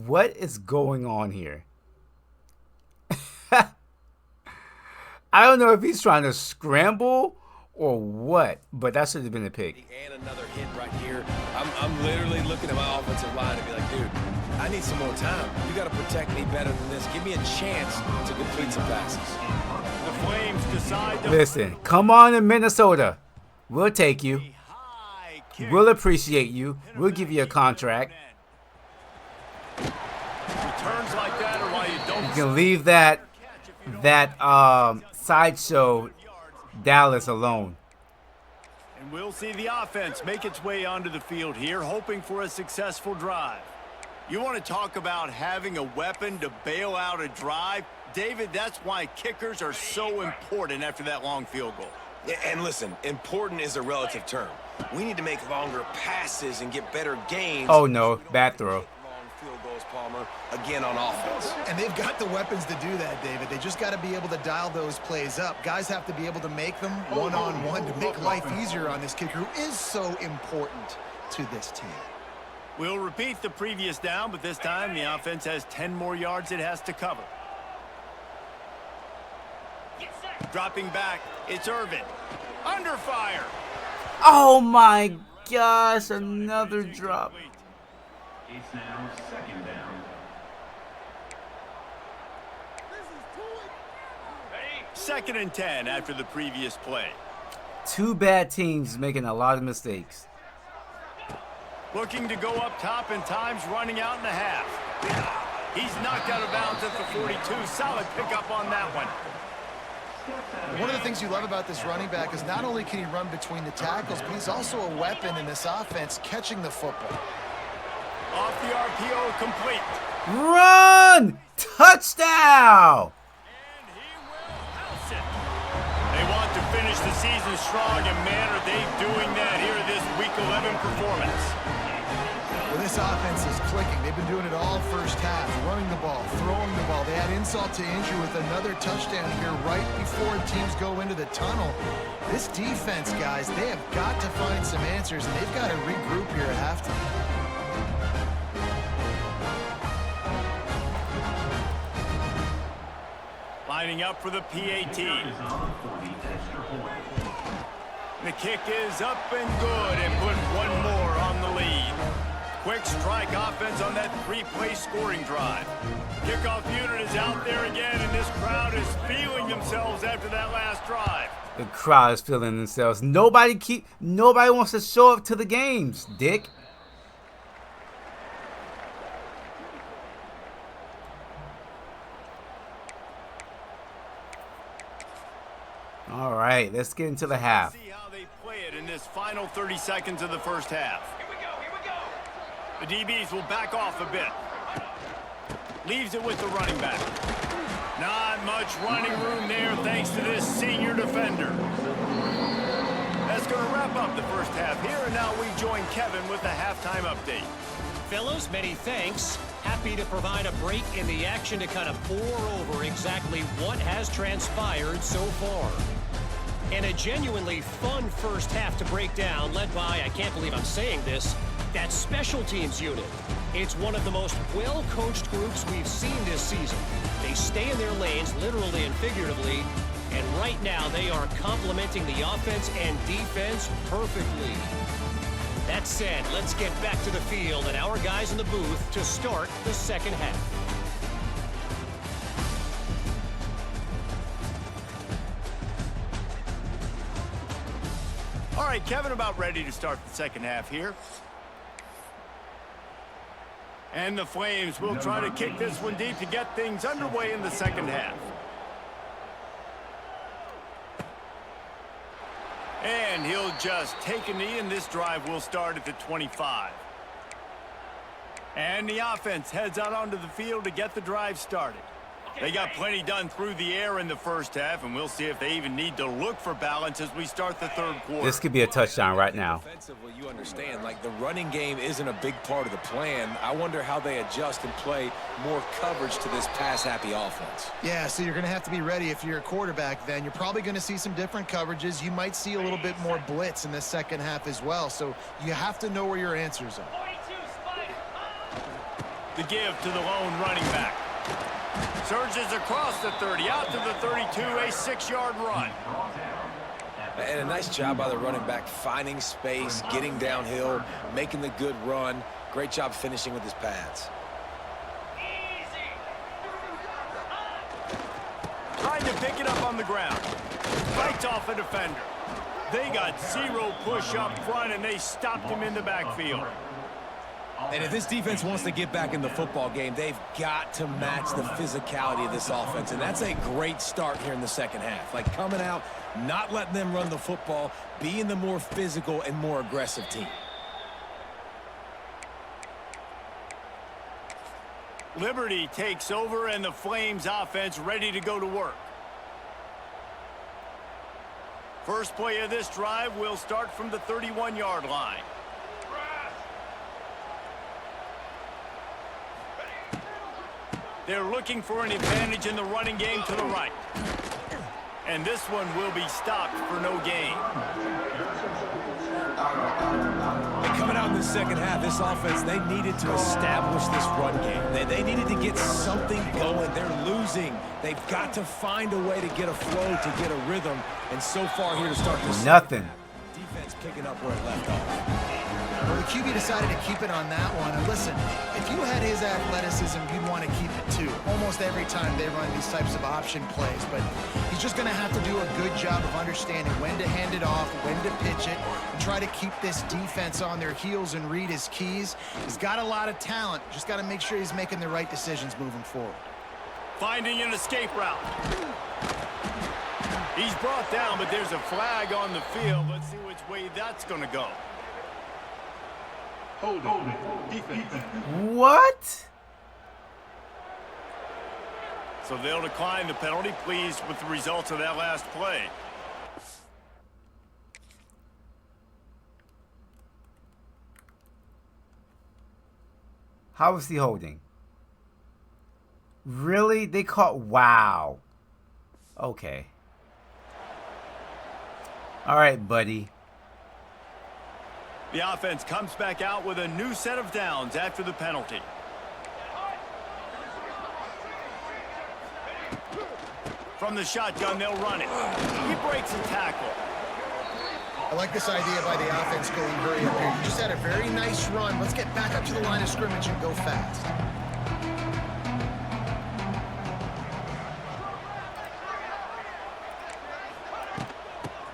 What is going on here? I don't know if he's trying to scramble or what, but that should have been a pick. And another hit right here. I'm literally looking at my offensive line and be like, dude, I need some more time. You got to protect me better than this. Give me a chance to complete some passes. The Flames decide to... Listen, come on in Minnesota. We'll take you. We'll appreciate you. We'll give you a contract. Returns like that are why you don't... You can leave that sideshow Dallas alone. And we'll see the offense make its way onto the field here, hoping for a successful drive. You want to talk about having a weapon to bail out a drive? David, that's why kickers are so important after that long field goal. Yeah, and listen, important is a relative term. We need to make longer passes and get better gains. Oh no, bad throw. Long field goals, Palmer, again on offense. And they've got the weapons to do that, David. They just got to be able to dial those plays up. Guys have to be able to make them one-on-one to make life easier on this kicker, who is so important to this team. We'll repeat the previous down, but this time the offense has 10 more yards it has to cover. Dropping back, it's Irvin. Under fire. Oh my gosh, another drop. It's now second down. Second and 10 after the previous play. Two bad teams making a lot of mistakes. Looking to go up top, and time's running out in the half. He's knocked out of bounds at the 42. Solid pickup on that one. One of the things you love about this running back is not only can he run between the tackles, but he's also a weapon in this offense catching the football. Off the RPO, complete. Run! Touchdown! And he will house it. They want to finish the season strong, and man, are they doing that here this Week 11 performance. Well, this offense is clicking. They've been doing it all first half, running the ball, throwing the ball. They had insult to injury with another touchdown here right before teams go into the tunnel. This defense, guys, they have got to find some answers, and they've got to regroup here at halftime. Lining up for the PAT. The kick is up and good, and put one more on the lead. Quick strike offense on that three-play scoring drive. Kickoff unit is out there again, and this crowd is feeling themselves after that last drive. The crowd is feeling themselves. Nobody wants to show up to the games, Dick. All right, let's get into the half. See how they play it in this final 30 seconds of the first half. Here we go, here we go. The DBs will back off a bit. Leaves it with the running back. Not much running room there thanks to this senior defender. That's going to wrap up the first half here, and now we join Kevin with the halftime update. Fellas, many thanks. Happy to provide a break in the action to kind of pour over exactly what has transpired so far. And a genuinely fun first half to break down, led by, I can't believe I'm saying this, that special teams unit. It's one of the most well-coached groups we've seen this season. They stay in their lanes, literally and figuratively, and right now they are complementing the offense and defense perfectly. That said, let's get back to the field and our guys in the booth to start the second half. All right, Kevin, about ready to start the second half here. And the Flames will try to kick this one deep to get things underway in the second half. And he'll just take a knee, and this drive will start at the 25. And the offense heads out onto the field to get the drive started. They got plenty done through the air in the first half, and we'll see if they even need to look for balance as we start the third quarter. This could be a touchdown right now. Offensively, you understand, like the running game isn't a big part of the plan. I wonder how they adjust and play more coverage to this pass-happy offense. Yeah, so you're going to have to be ready if you're a quarterback then. You're probably going to see some different coverages. You might see a little bit more blitz in the second half as well, so you have to know where your answers are. The give to the lone running back. Surges across the 30, out to the 32, a 6-yard run. And a nice job by the running back, finding space, getting downhill, making the good run. Great job finishing with his pads. Trying to pick it up on the ground. Fights off a defender. They got zero push up front, and they stopped him in the backfield. And if this defense wants to get back in the football game, they've got to match the physicality of this offense. And that's a great start here in the second half. Like coming out, not letting them run the football, being the more physical and more aggressive team. Liberty takes over, and the Flames offense ready to go to work. First play of this drive will start from the 31-yard line. They're looking for an advantage in the running game to the right. And this one will be stopped for no gain. They come Coming out in the second half, this offense, they needed to establish this run game. They needed to get something going. They're losing. They've got to find a way to get a flow, to get a rhythm. And so far here to start this Nothing. defense picking up where it left off. Well, the QB decided to keep it on that one. And listen, if you had his athleticism, you'd want to keep it too. Almost every time they run these types of option plays. But he's just going to have to do a good job of understanding when to hand it off, when to pitch it, and try to keep this defense on their heels and read his keys. He's got a lot of talent. Just got to make sure he's making the right decisions moving forward. Finding an escape route. He's brought down, but there's a flag on the field. Let's see which way that's going to go. Holding. Defense. What? So they'll decline the penalty, pleased with the results of that last play. How was he holding? Really? They caught... Wow. Okay. All right, buddy. The offense comes back out with a new set of downs after the penalty. From the shotgun, they'll run it. He breaks a tackle. I like this idea by the offense going hurry up here. You just had a very nice run. Let's get back up to the line of scrimmage and go fast.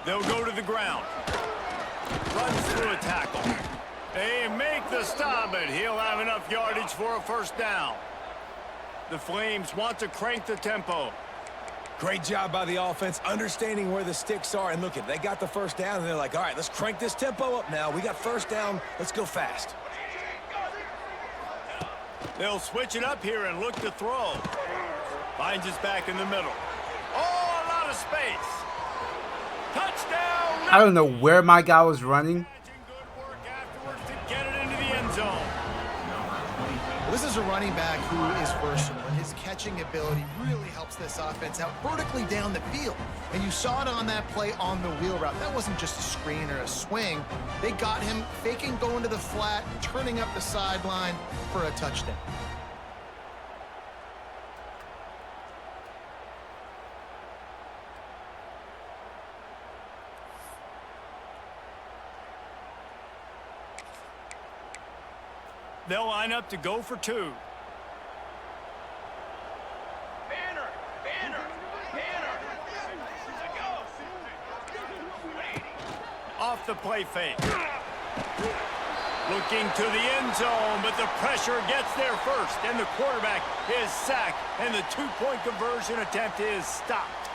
They'll go to the ground. Runs through a tackle. They make the stop, but he'll have enough yardage for a first down. The Flames want to crank the tempo. Great job by the offense, understanding where the sticks are. And look, they got the first down, and they're like, all right, let's crank this tempo up now. We got first down. Let's go fast. They'll switch it up here and look to throw. Finds his back in the middle. Oh, a lot of space. Touchdown! I don't know where my guy was running. Good work afterwards to get it into the end zone. Well, this is a running back who is versatile, and his catching ability really helps this offense out vertically down the field. And you saw it on that play on the wheel route. That wasn't just a screen or a swing. They got him faking going to the flat, turning up the sideline for a touchdown. They'll line up to go for two. Off the play fake. Looking to the end zone, but the pressure gets there first, and the quarterback is sacked, and the two-point conversion attempt is stopped.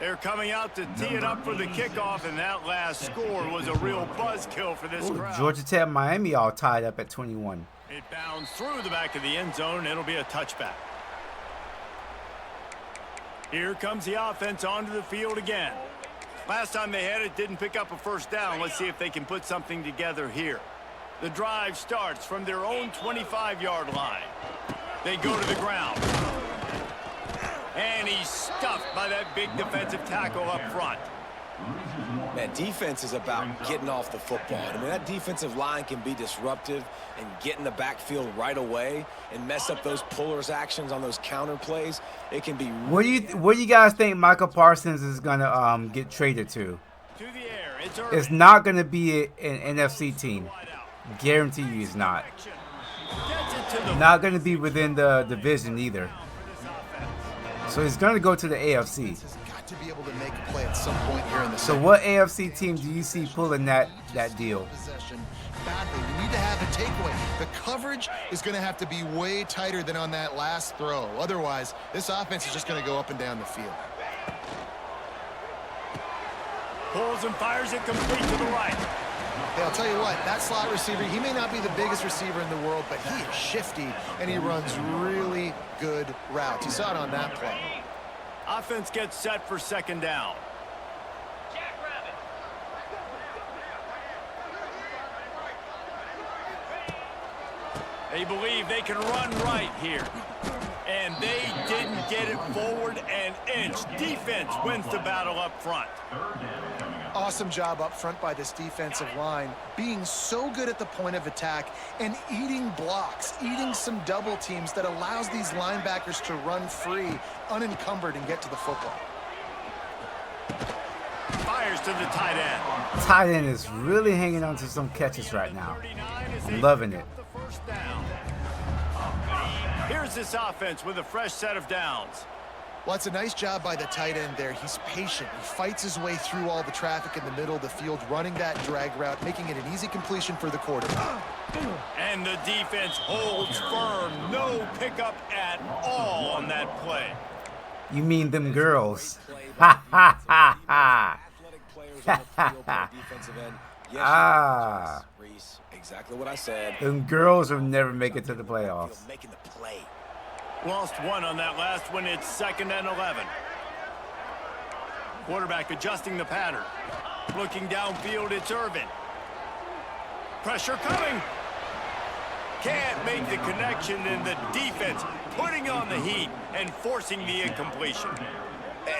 They're coming out to tee it up for the kickoff, and that last score was a real buzzkill for this crowd. Georgia Tech, Miami all tied up at 21. It bounds through the back of the end zone, and it'll be a touchback. Here comes the offense onto the field again. Last time they had it, didn't pick up a first down. Let's see if they can put something together here. The drive starts from their own 25-yard line. They go to the ground. And he's stuffed by that big defensive tackle up front. Man, defense is about getting off the football. I mean, that defensive line can be disruptive and get in the backfield right away and mess up those pullers actions on those counter plays. It can be. What do you guys think Michael Parsons is gonna get traded to? To the air, It's not gonna be an NFC team. Guarantee you, it's not. Not gonna be within the division either. So he's going to go to the AFC. He's got to be able to make a play at some point here in the So what AFC team do you see pulling that deal? Possession badly. You need to have a takeaway. The coverage is going to have to be way tighter than on that last throw. Otherwise, this offense is just going to go up and down the field. Pulls and fires it complete to the right. Hey, I'll tell you what, that slot receiver, he may not be the biggest receiver in the world, but he is shifty, and he runs really good routes. You saw it on that play. Offense gets set for second down. They believe they can run right here. And they didn't get it forward an inch. Defense wins the battle up front. Awesome job up front by this defensive line, being so good at the point of attack and eating blocks, eating some double teams that allows these linebackers to run free, unencumbered, and get to the football. Fires to the tight end. Tight end is really hanging on to some catches right now. I'm loving it. Here's this offense with a fresh set of downs. Well, it's a nice job by the tight end there. He's patient. He fights his way through all the traffic in the middle of the field, running that drag route, making it an easy completion for the quarterback. And the defense holds firm. No pickup at all on that play. You mean them girls? Ha ha ha ha. Ah. Exactly what I said. Them girls will never make it to the playoffs. Making the play. Lost one on that last one. It's 2nd and 11. Quarterback adjusting the pattern. Looking downfield, it's Irvin. Pressure coming. Can't make the connection, and the defense putting on the heat and forcing the incompletion.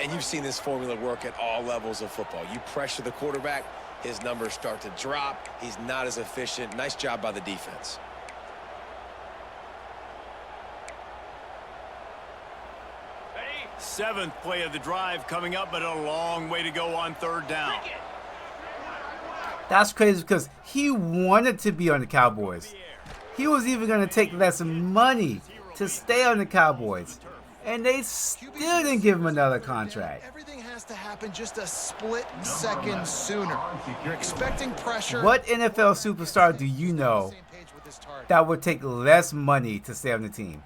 And you've seen this formula work at all levels of football. You pressure the quarterback, his numbers start to drop. He's not as efficient. Nice job by the defense. Seventh play of the drive coming up, but a long way to go on 3rd down. That's crazy because he wanted to be on the Cowboys. He was even going to take less money to stay on the Cowboys. And they still didn't give him another contract. Everything has to happen just a split second sooner. You're expecting pressure. What NFL superstar do you know that would take less money to stay on the team?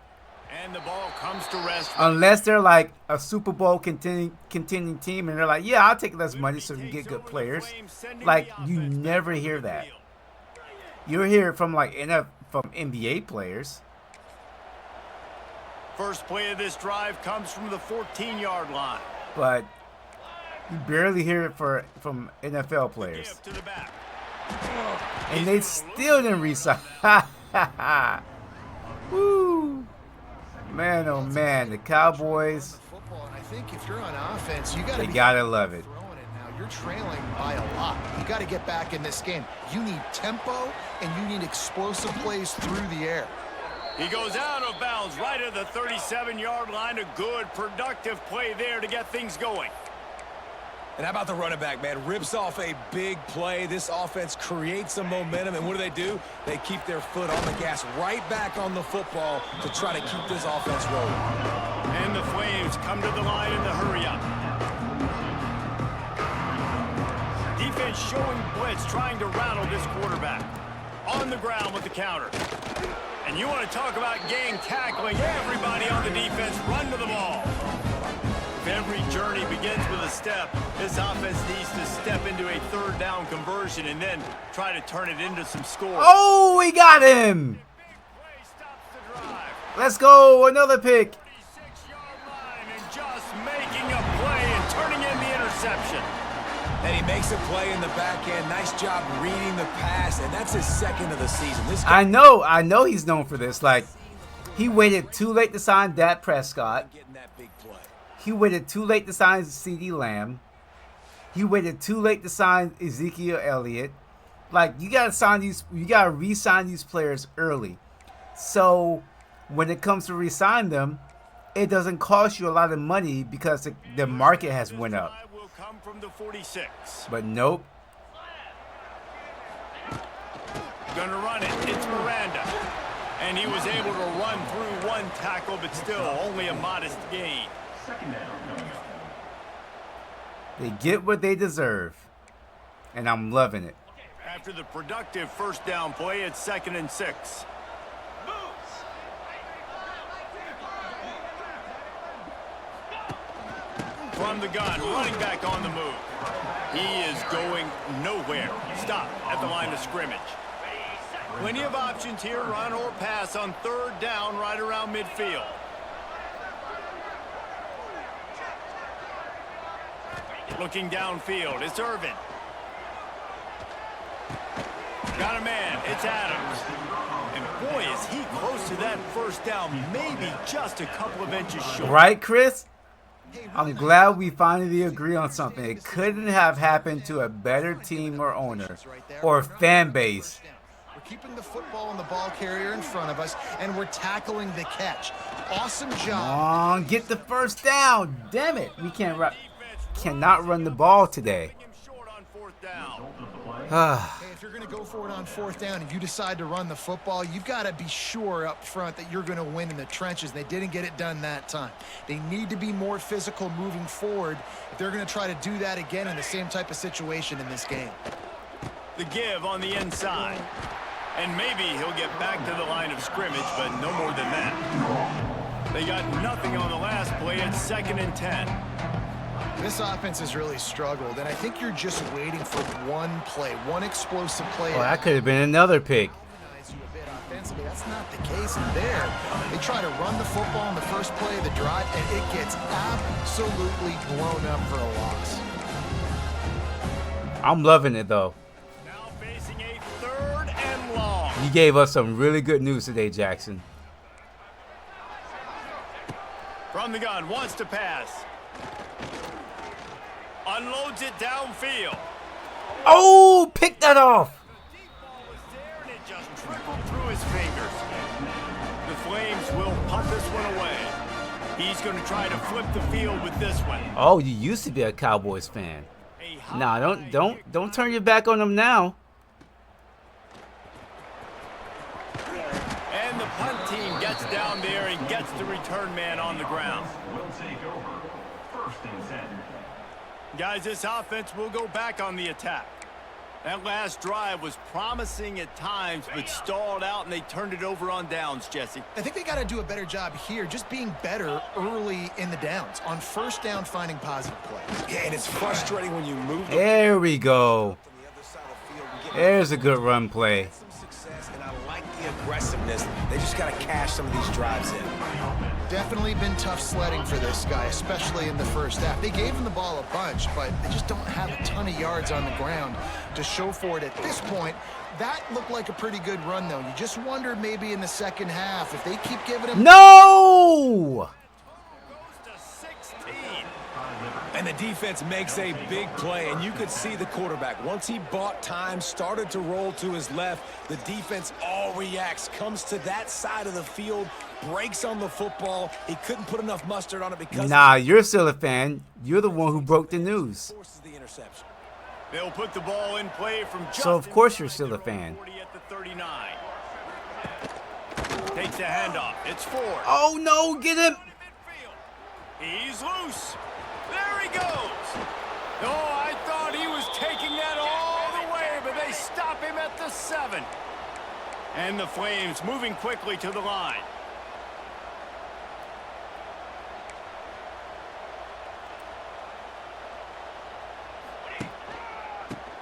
And the ball comes to rest. Unless they're like a Super Bowl contending team and they're like, yeah, I'll take less money so we can get good players. Like, you never hear that. You hear it from like from NBA players. First play of this drive comes from the 14-yard line. But you barely hear it from NFL players. To the back. And they still didn't resign. Woo! Man, oh man, the Cowboys. I think if you're on offense, you got to. They gotta love it. Throwing it now. You're trailing by a lot. You got to get back in this game. You need tempo and you need explosive plays through the air. He goes out of bounds right at the 37-yard line. A good, productive play there to get things going. And how about the running back, man? Rips off a big play. This offense creates some momentum, and what do? They keep their foot on the gas, right back on the football to try to keep this offense rolling. And the Flames come to the line in the hurry-up. Defense showing blitz, trying to rattle this quarterback. On the ground with the counter. And you want to talk about gang tackling. Everybody on the defense run to the ball. If every journey begins with a step, this offense needs to step into a 3rd down conversion and then try to turn it into some scores. Oh, we got him! Let's go, another pick. 36-yard line and just making a play and turning in the interception. And he makes a play in the back end. Nice job reading the pass, and that's his 2nd of the season. I know he's known for this. Like, he waited too late to sign Dak Prescott. Getting that big play. He waited too late to sign CeeDee Lamb. He waited too late to sign Ezekiel Elliott. Like, you gotta re-sign these players early. So when it comes to re-sign them, it doesn't cost you a lot of money because the market has went up. Come from the 46. But nope. Gonna run it. It's Miranda. And he was able to run through one tackle, but still only a modest gain. They get what they deserve. And I'm loving it. After the productive 1st down play, it's 2nd and 6. From the gun, running back on the move. He is going nowhere. Stop at the line of scrimmage. Plenty of options here, run or pass on 3rd down right around midfield. Looking downfield, it's Irvin. Got a man, it's Adams. And Boy, is he close to that first down, maybe just a couple of inches short. Right, Chris? I'm glad we finally agree on something. It couldn't have happened to a better team or owner or fan base. We're keeping the football and the ball carrier in front of us, and we're tackling the catch. Awesome job. Come on, get the first down. Damn it. We cannot run the ball today. Hey, if you're going to go for it on fourth down and you decide to run the football, you've got to be sure up front that you're going to win in the trenches. They didn't get it done that time. They need to be more physical moving forward if they're going to try to do that again in the same type of situation in this game. The give on the inside. And maybe he'll get back to the line of scrimmage, but no more than that. They got nothing on the last play. It's 2nd and 10. This offense has really struggled, and I think you're just waiting for one play, one explosive play. Oh, that could have been another pick. That's not the case in there. They try to run the football in the first play of the drive, and it gets absolutely blown up for a loss. I'm loving it, though. Now facing a 3rd and long. You gave us some really good news today, Jackson. From the gun, wants to pass. Unloads it downfield. Oh, pick that off. The deep ball was there, and it just trickled through his fingers. The Flames will punt this one away. He's going to try to flip the field with this one. Oh, you used to be a Cowboys fan. Nah, don't turn your back on them now. And the punt team gets down there and gets the return man on the ground. Will take over. 1st and 10. Guys, this offense will go back on the attack. That last drive was promising at times, but stalled out, and they turned it over on downs, Jesse. I think they got to do a better job here, just being better early in the downs. On first down, finding positive plays. Yeah, and it's frustrating when you move. There we go. There's a good run play. Some success, and I like the aggressiveness. They just got to cash some of these drives in. Definitely been tough sledding for this guy, especially in the first half. They gave him the ball a bunch, but they just don't have a ton of yards on the ground to show for it at this point. That looked like a pretty good run, though. You just wonder maybe in the second half if they keep giving him... No! Goes to 16. And the defense makes a big play, and you could see the quarterback. Once he bought time, started to roll to his left, the defense all reacts, comes to that side of the field, breaks on the football. He couldn't put enough mustard on it because... Nah, you're still a fan. You're the one who broke the news. Forces the interception. They'll put the ball in play from just So, of course, you're still a fan. 40 at the 39. Takes the handoff. It's 4. Oh, no, get him. He's loose. There he goes. Oh, I thought he was taking that all the way, but they stop him at the 7. And the Flames moving quickly to the line.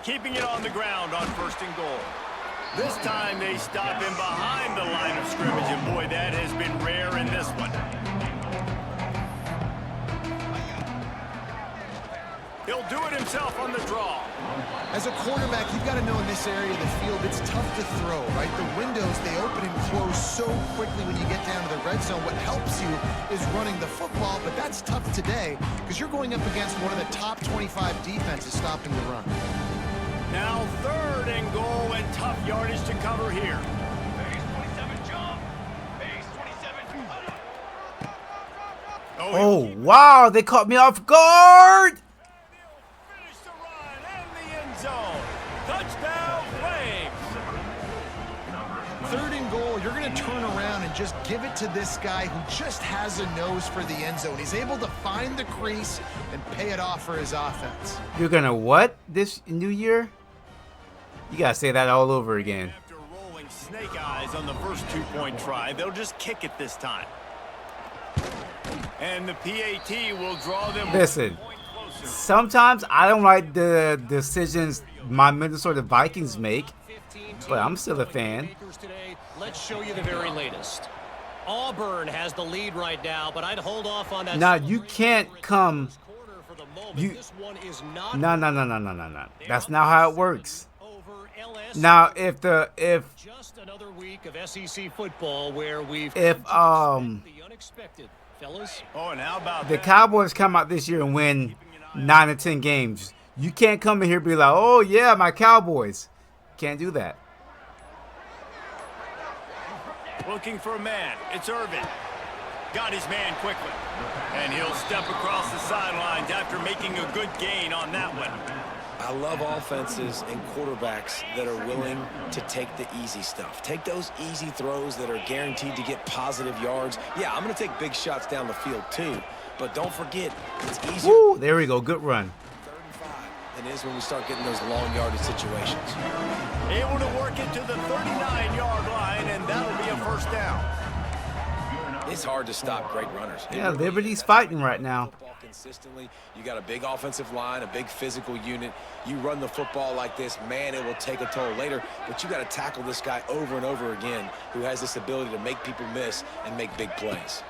Keeping it on the ground on 1st and goal. This time they stop him behind the line of scrimmage, and boy, that has been rare in this one. He'll do it himself on the draw. As a quarterback, you've got to know in this area of the field, it's tough to throw, right? The windows, they open and close so quickly when you get down to the red zone. What helps you is running the football, but that's tough today because you're going up against one of the top 25 defenses stopping the run. Now 3rd and goal, and tough yardage to cover here. Base 27 jump. Base 27. Oh, wow, they caught me off guard. Finish the run and the end zone. Touchdown, Flames. 3rd and goal, you're going to turn around and just give it to this guy who just has a nose for the end zone. He's able to find the crease and pay it off for his offense. You're going to what this new year? You got to say that all over again. After rolling snake eyes on the first 2-point try, they'll just kick it this time. And the PAT will draw them Listen, 1 point closer. sometimes I don't like the decisions my Minnesota Vikings make, but I'm still a fan. Let's show you the very latest. Auburn has the lead right now, but I'd hold off on that. Now, you can't come... No. That's not how it works. Now, Just another week of SEC football where we've if the unexpected, fellas. Oh, and how about the that? Cowboys come out this year and win 9 or 10 games, you can't come in here and be like, oh yeah, my Cowboys. Can't do that. Looking for a man. It's Irvin. Got his man quickly. And he'll step across the sidelines after making a good gain on that one. I love offenses and quarterbacks that are willing to take the easy stuff. Take those easy throws that are guaranteed to get positive yards. Yeah, I'm going to take big shots down the field too, but don't forget, it's easier. Woo, there we go. Good run. 3rd and 5 than it is when we start getting those long yardage situations. Able to work it to the 39-yard line, and that'll be a first down. It's hard to stop great runners. Yeah, Liberty's fighting right now. Consistently, you got a big offensive line, a big physical unit. You run the football like this, man, it will take a toll later, but you got to tackle this guy over and over again who has this ability to make people miss and make big plays.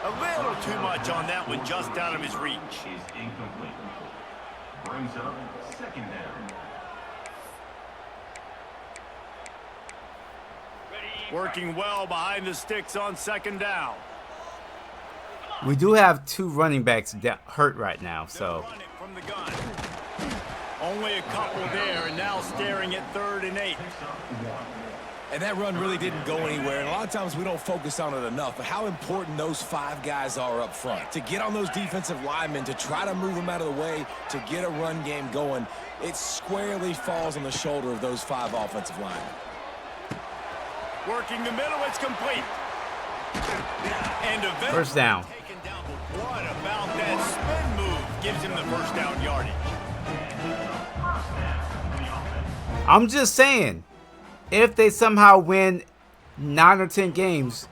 A little too much on that one, just out of his reach. Is incomplete. Brings up 2nd down. Working well behind the sticks on 2nd down. We do have 2 running backs hurt right now, so. Run it from the gun. Only a couple there, and now staring at 3rd and 8. And that run really didn't go anywhere, and a lot of times we don't focus on it enough, but how important those 5 guys are up front. To get on those defensive linemen, to try to move them out of the way, to get a run game going, it squarely falls on the shoulder of those 5 offensive linemen. Working the middle, it's complete. And eventually First down. taken down. But what about that spin move gives him the first down yardage? I'm just saying, if they somehow win 9 or 10 games,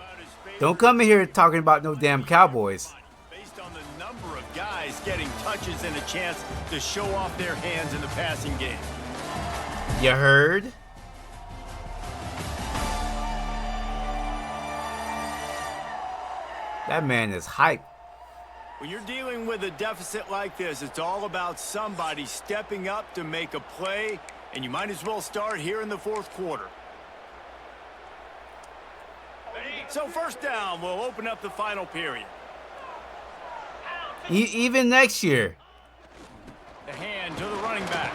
don't come in here talking about no damn Cowboys. Based on the number of guys getting touches and a chance to show off their hands in the passing game. You heard? That man is hyped. When you're dealing with a deficit like this, it's all about somebody stepping up to make a play, and you might as well start here in the 4th quarter. So first down will open up the final period. Even next year. The hand to the running back.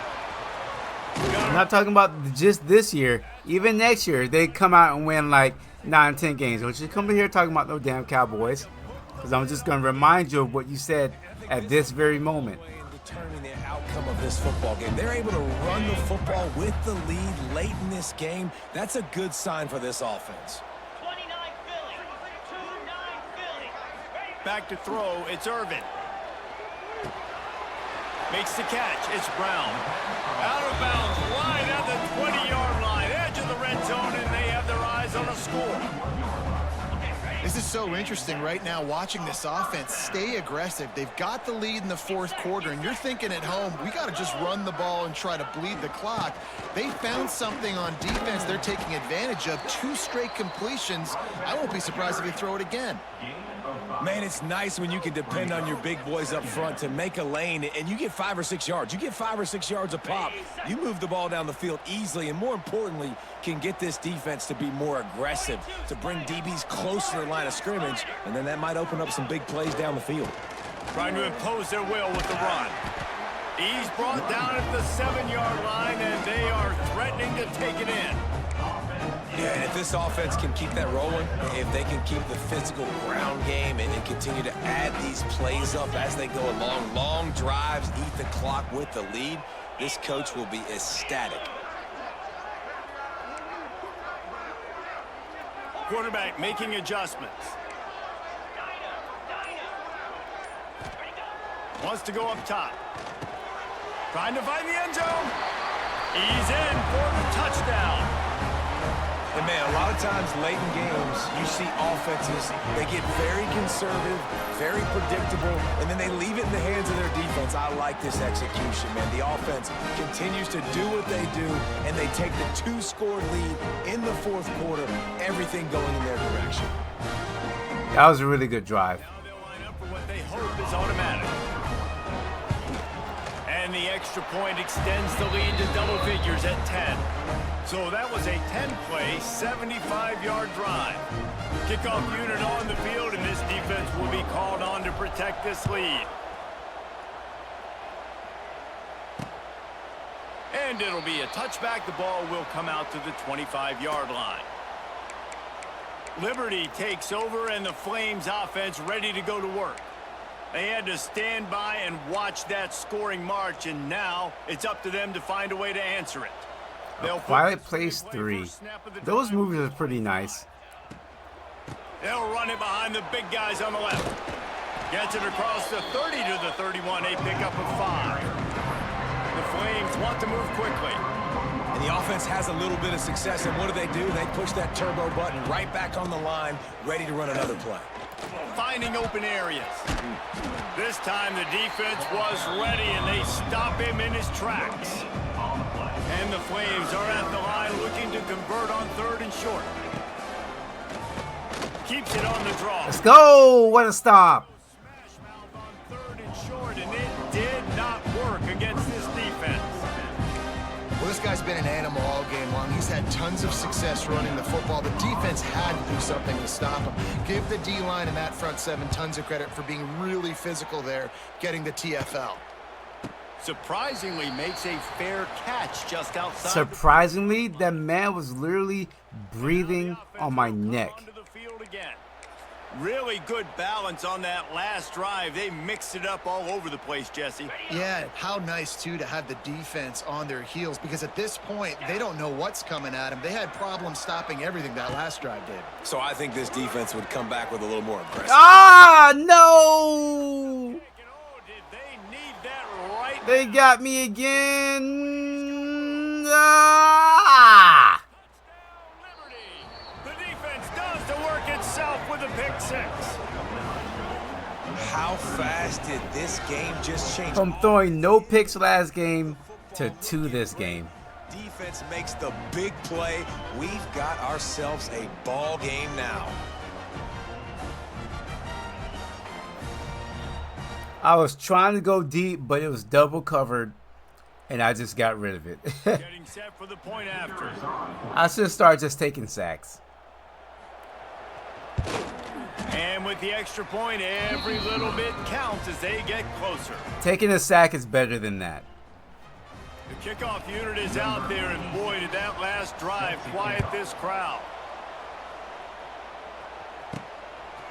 I'm not talking about just this year. Even next year, they come out and win like 9, 10 games. Don't you come in here talking about no damn Cowboys. Because I'm just going to remind you of what you said at this very moment. Determining the outcome of this football game. They're able to run the football with the lead late in this game. That's a good sign for this offense. 29 Philly. 29 Philly. Back to throw, it's Irvin. Makes the catch, it's Brown. Out of bounds, wide at the 20-yard line, edge of the red zone, and they have their eyes on a score. This is so interesting right now watching this offense stay aggressive. They've got the lead in the 4th quarter, and you're thinking at home, we got to just run the ball and try to bleed the clock. They found something on defense they're taking advantage of. 2 straight completions. I won't be surprised if they throw it again. Man, it's nice when you can depend on your big boys up front to make a lane, and you get 5 or 6 yards. You get 5 or 6 yards a pop. You move the ball down the field easily, and more importantly, can get this defense to be more aggressive, to bring DBs close to the line of scrimmage, and then that might open up some big plays down the field. Trying to impose their will with the run. He's brought down at the 7-yard line, and they are threatening to take it in. Yeah, and if this offense can keep that rolling, if they can keep the physical ground game and continue to add these plays up as they go along, long drives, eat the clock with the lead, this coach will be ecstatic. Quarterback making adjustments. Wants to go up top. Trying to find the end zone. He's in for the touchdown. And man, a lot of times late in games, you see offenses, they get very conservative, very predictable, and then they leave it in the hands of their defense. I like this execution, man. The offense continues to do what they do, and they take the 2-score lead in the 4th quarter, everything going in their direction. That was a really good drive. Now they'll line up for what they hope is automatic. And And the extra point extends the lead to double figures at 10. So that was a 10-play, 75-yard drive. Kickoff unit on the field, and this defense will be called on to protect this lead. And it'll be a touchback. The ball will come out to the 25-yard line. Liberty takes over, and the Flames offense ready to go to work. They had to stand by and watch that scoring march, and now it's up to them to find a way to answer it. A quiet place 3. Those moves are pretty nice. They'll run it behind the big guys on the left. Gets it across the 30 to the 31, a pickup of 5. The Flames want to move quickly. And the offense has a little bit of success, and what do? They push that turbo button right back on the line, ready to run another play. Finding open areas. This time the defense was ready, and they stop him in his tracks. And the Flames are at the line looking to convert on 3rd and short. Keeps it on the draw. Let's go! What a stop! Smash mouth on 3rd and short, and it did not work against this defense. Well, this guy's been an animal all game long. He's had tons of success running the football. The defense had to do something to stop him. Give the D-line and that front 7 tons of credit for being really physical there, getting the TFL. Surprisingly makes a fair catch just outside. Surprisingly, that man was literally breathing on my neck. Really good balance on that last drive. They mixed it up all over the place, Jesse. Yeah, how nice, too, to have the defense on their heels, because at this point, they don't know what's coming at them. They had problems stopping everything that last drive did. So I think this defense would come back with a little more aggressive. Ah, no! They got me again. Ah! The defense does the work itself with a pick 6. How fast did this game just change? From throwing no picks last game to 2 this game. Defense makes the big play. We've got ourselves a ball game now. I was trying to go deep, but it was double covered, and I just got rid of it. Getting set for the point after. I should start just taking sacks. And with the extra point, every little bit counts as they get closer. Taking a sack is better than that. The kickoff unit is out there, and boy, did that last drive quiet this crowd.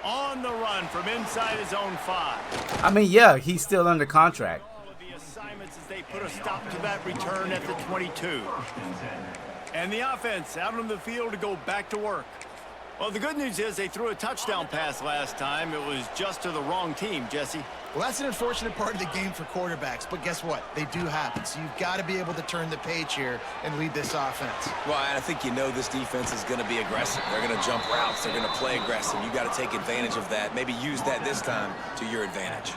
On the run from inside his own 5. I mean, yeah, he's still under contract. All of the assignments as they put a stop to that return at the 22. And the offense out on the field to go back to work. Well, the good news is they threw a touchdown pass last time. It was just to the wrong team, Jesse. Well, that's an unfortunate part of the game for quarterbacks, but guess what? They do happen. So you've got to be able to turn the page here and lead this offense. Well, I think you know this defense is going to be aggressive. They're going to jump routes. They're going to play aggressive. You got to take advantage of that. Maybe use that this time to your advantage.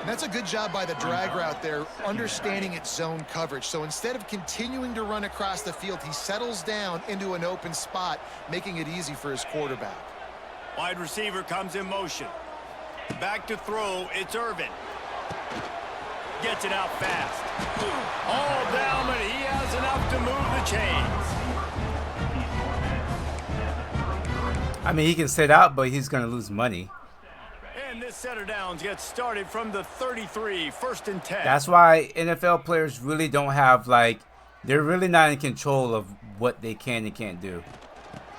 And that's a good job by the drag route there, understanding its zone coverage. So instead of continuing to run across the field, he settles down into an open spot, making it easy for his quarterback. Wide receiver comes in motion. Back to throw, it's Irvin. Gets it out fast. All down, but he has enough to move the chains. I mean, he can sit out, but he's going to lose money. And this set of downs gets started from the 33, 1st and 10. That's why NFL players really don't have, like, they're really not in control of what they can and can't do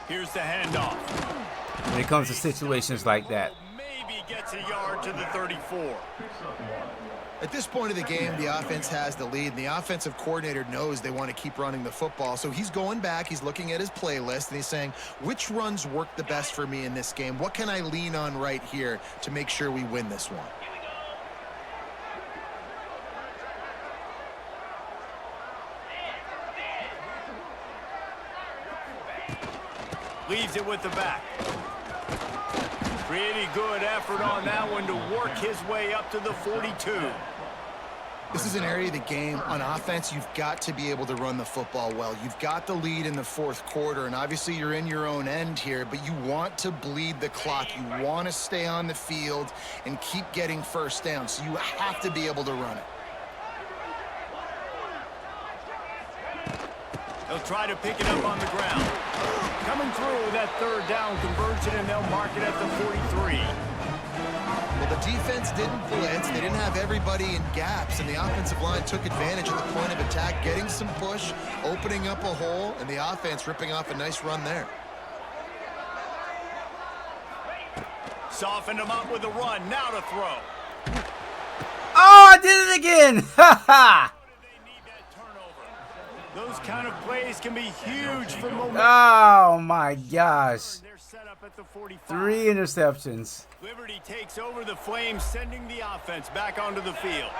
Here's the handoff. when it comes to situations like that. Maybe gets a yard to the 34. At this point of the game, the offense has the lead, and the offensive coordinator knows they want to keep running the football. So he's going back, he's looking at his playlist, and he's saying, which runs work the best for me in this game? What can I lean on right here to make sure we win this one? Leaves it with the back. Pretty good effort on that one to work his way up to the 42. This is an area of the game on offense you've got to be able to run the football well. You've got the lead in the 4th quarter, and obviously you're in your own end here, but you want to bleed the clock. You want to stay on the field and keep getting first down, so you have to be able to run it. They'll try to pick it up on the ground. Coming through with that third down conversion, and they'll mark it at the 43. Well, the defense didn't blitz. They didn't have everybody in gaps, and the offensive line took advantage of the point of attack, getting some push, opening up a hole, and the offense ripping off a nice run there. Softened him up with a run. Now to throw. Oh, I did it again! Ha ha! Those kind of plays can be huge for momentum. Oh my gosh. They're set up at the 45. 3 interceptions. Liberty takes over the Flames, sending the offense back onto the field.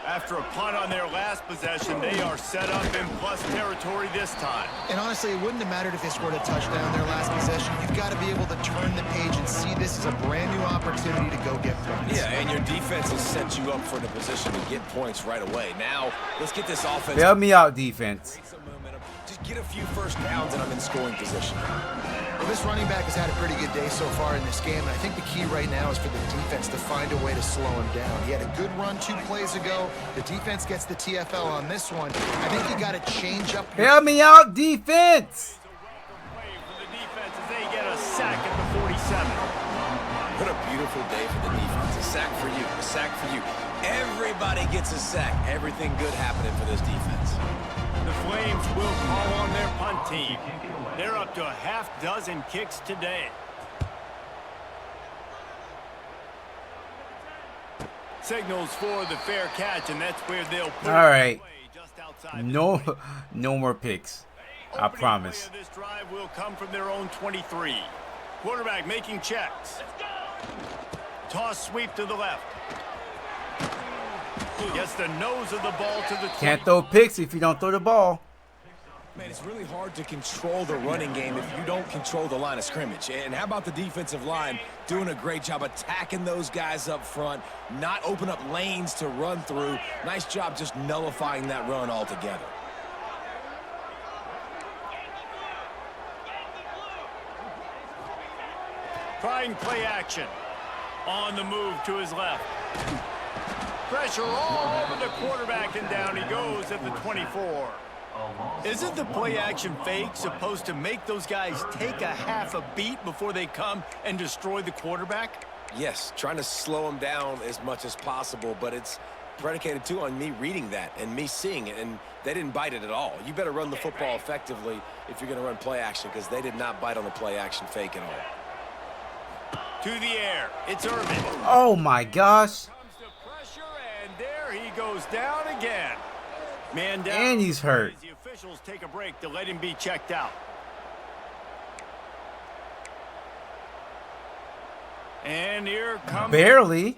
After a punt on their last possession, they are set up in plus territory this time. And honestly, it wouldn't have mattered if they scored a touchdown their last possession. You've got to be able to turn the page and see this as a brand new opportunity to go get points. Yeah, and your defense has set you up for the position to get points right away. Now, let's get this offense. Bail me out, defense. Some momentum. Just get a few first downs and I'm in scoring position. Well, this running back has had a pretty good day so far in this game, and I think the key right now is for the defense to find a way to slow him down. He had a good run 2 plays ago. The defense gets the TFL on this one. I think you got to change up. Bail me out, defense. Play for the defense as they get a sack at the 47. What a beautiful day for the defense. A sack for you, a sack for you. Everybody gets a sack. Everything good happening for this defense. The Flames will call on their punt team. They're up to a half-dozen kicks today. Signals for the fair catch, and that's where they'll put All right. it away just outside. No more picks. I Opening promise. play of this drive will come from their own 23. Quarterback making checks. Toss sweep to the left. Gets the nose of the ball to the 20. Can't throw picks if you don't throw the ball. Man, it's really hard to control the running game if you don't control the line of scrimmage. And how about the defensive line doing a great job attacking those guys up front, not open up lanes to run through. Nice job just nullifying that run altogether. Trying play action. On the move to his left. Pressure all over the quarterback, and down he goes at the 24. Isn't the play action fake supposed to make those guys take a half a beat before they come and destroy the quarterback? Yes, trying to slow them down as much as possible, but it's predicated too on me reading that and me seeing it, and they didn't bite it at all. You better run the football effectively if you're going to run play action, because they did not bite on the play action fake at all. To the air, it's Irvin. Oh my gosh. Comes the pressure, and there he goes down again. Man down. And he's hurt. The officials take a break to let him be checked out. And here comes Barely.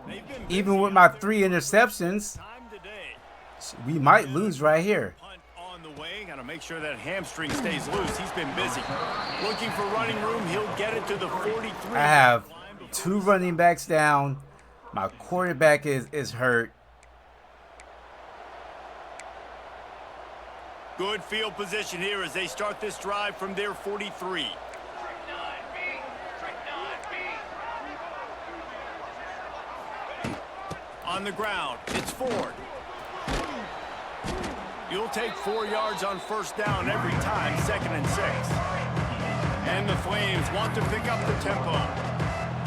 They've been Even busy with my after 3 interceptions, time today. we might lose right here. Punt on the way. Got to make sure that hamstring stays loose. He's been busy. Looking for running room. He'll get it to the 43. I have 2 running backs down. My quarterback is hurt. Good field position here as they start this drive from their 43. On the ground, it's Ford. You'll take 4 yards on first down every time, 2nd and 6. And the Flames want to pick up the tempo.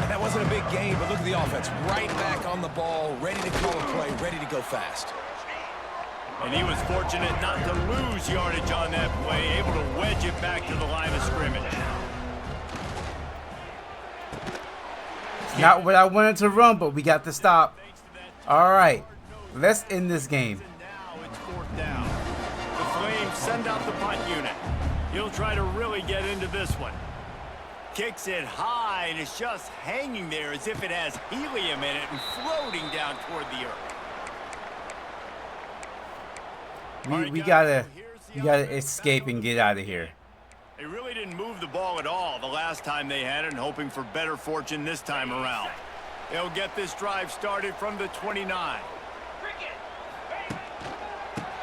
And that wasn't a big game, but look at the offense. Right back on the ball, ready to call a play, ready to go fast. And he was fortunate not to lose yardage on that play, able to wedge it back to the line of scrimmage. Not what I wanted to run, but we got to stop. All right, let's end this game. Now it's 4th down. The Flames send out the punt unit. He'll try to really get into this one. Kicks it high, and it's just hanging there as if it has helium in it and floating down toward the earth. We gotta escape and get out of here. They really didn't move the ball at all the last time they had it, and hoping for better fortune this time around. They'll get this drive started from the 29.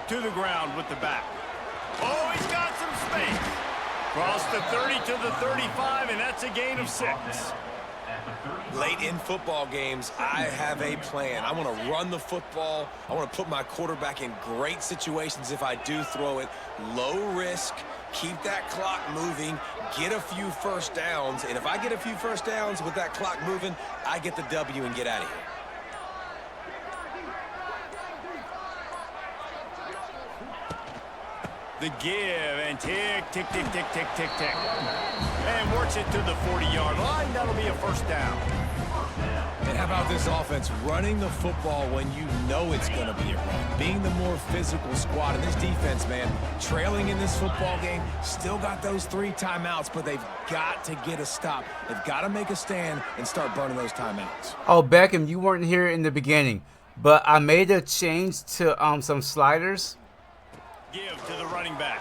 To the ground with the back. Oh, he's got some space. Cross the 30 to the 35, and that's a gain of 6. Late in football games, I have a plan. I want to run the football. I want to put my quarterback in great situations if I do throw it. Low risk, keep that clock moving, get a few first downs. And if I get a few first downs with that clock moving, I get the W and get out of here. The give and tick, tick, tick, tick, tick, tick, tick. And works it to the 40-yard line. That'll be a first down. And how about this offense running the football when you know it's going to be a run? Being the more physical squad. And this defense, man, trailing in this football game, still got those 3 timeouts, but they've got to get a stop. They've got to make a stand and start burning those timeouts. Oh, Beckham, you weren't here in the beginning, but I made a change to some sliders. Give to the running back.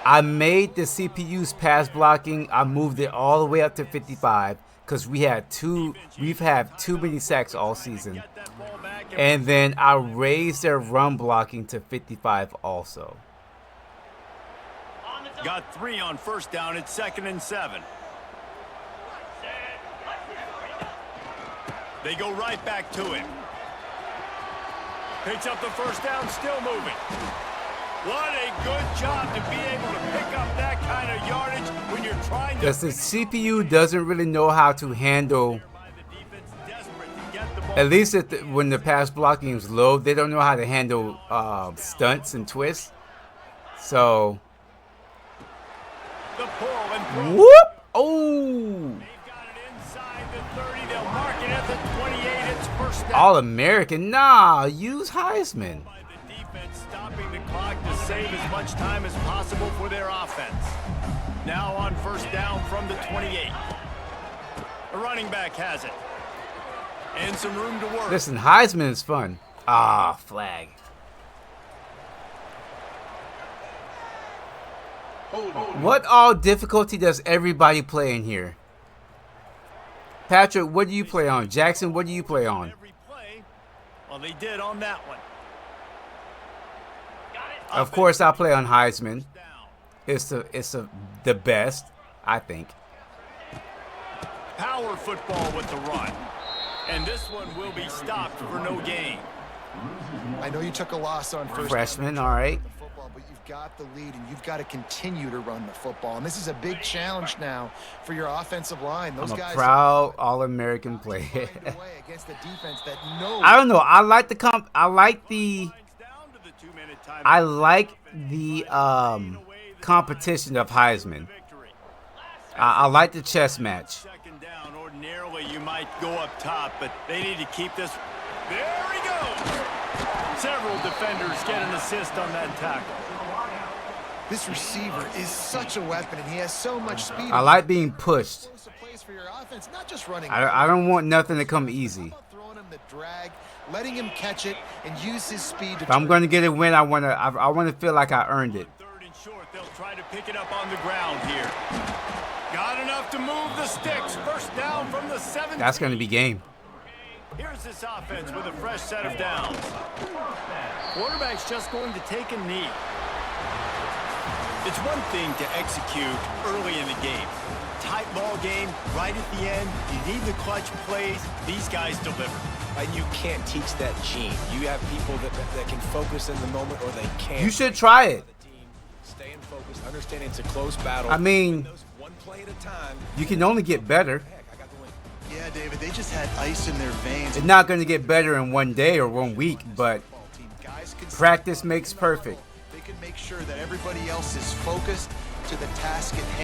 I made the CPU's pass blocking. I moved it all the way up to 55 because we've had too many sacks all season. And then I raised their run blocking to 55 also. Got 3 on first down. It's 2nd and 7. They go right back to him. Picks up the first down, still moving. What a good job to be able to pick up that kind of yardage when you're trying to... Because the CPU doesn't really know how to handle, at least when the pass blocking is low, they don't know how to handle stunts and twists. So... The pull and whoop! Oh! All-American? Nah, use Heisman. By the defense stopping the clock to save as much time as possible for their offense. Now on first down from the 28. The running back has it. And some room to work. Listen, Heisman is fun. Ah, flag. What all difficulty does everybody play in here? Patrick, what do you play on? Jackson, what do you play on? Well, they did on that one. Of course, I play on Heisman. It's the best, I think. Power football with the run. And this one will be stopped for no gain. I know you took a loss on first. Freshman, all right. But you've got the lead, and you've got to continue to run the football. And this is a big challenge now for your offensive line. Those I'm a guys proud All-American player. against the defense that knows. I don't know. I like the competition of Heisman. I like the chess match. Second down, ordinarily you might go up top, but they need to keep this. There he goes. Several defenders get an assist on that tackle. This receiver is such a weapon, and he has so much speed. I like being pushed. For your offense, not just running. I don't want nothing to come easy. Throwing him the drag, letting him catch it, and use his speed to. If I'm going to get a win, I want to feel like I earned it. 3rd and short, they'll try to pick it up on the ground here. Got enough to move the sticks. First down from the 7th. That's going to be game. Here's this offense with a fresh set of downs. Quarterback's just going to take a knee. It's one thing to execute early in the game. Tight ball game, right at the end. You need the clutch plays. These guys deliver. And you can't teach that gene. You have people that can focus in the moment, or they can't. You should try it. Staying focused, understanding it's a close battle. I mean, one play at a time. You can only get better. Yeah, David, they just had ice in their veins. It's not going to get better in one day or 1 week, but practice makes perfect. They can make sure that everybody else is focused to the task at hand.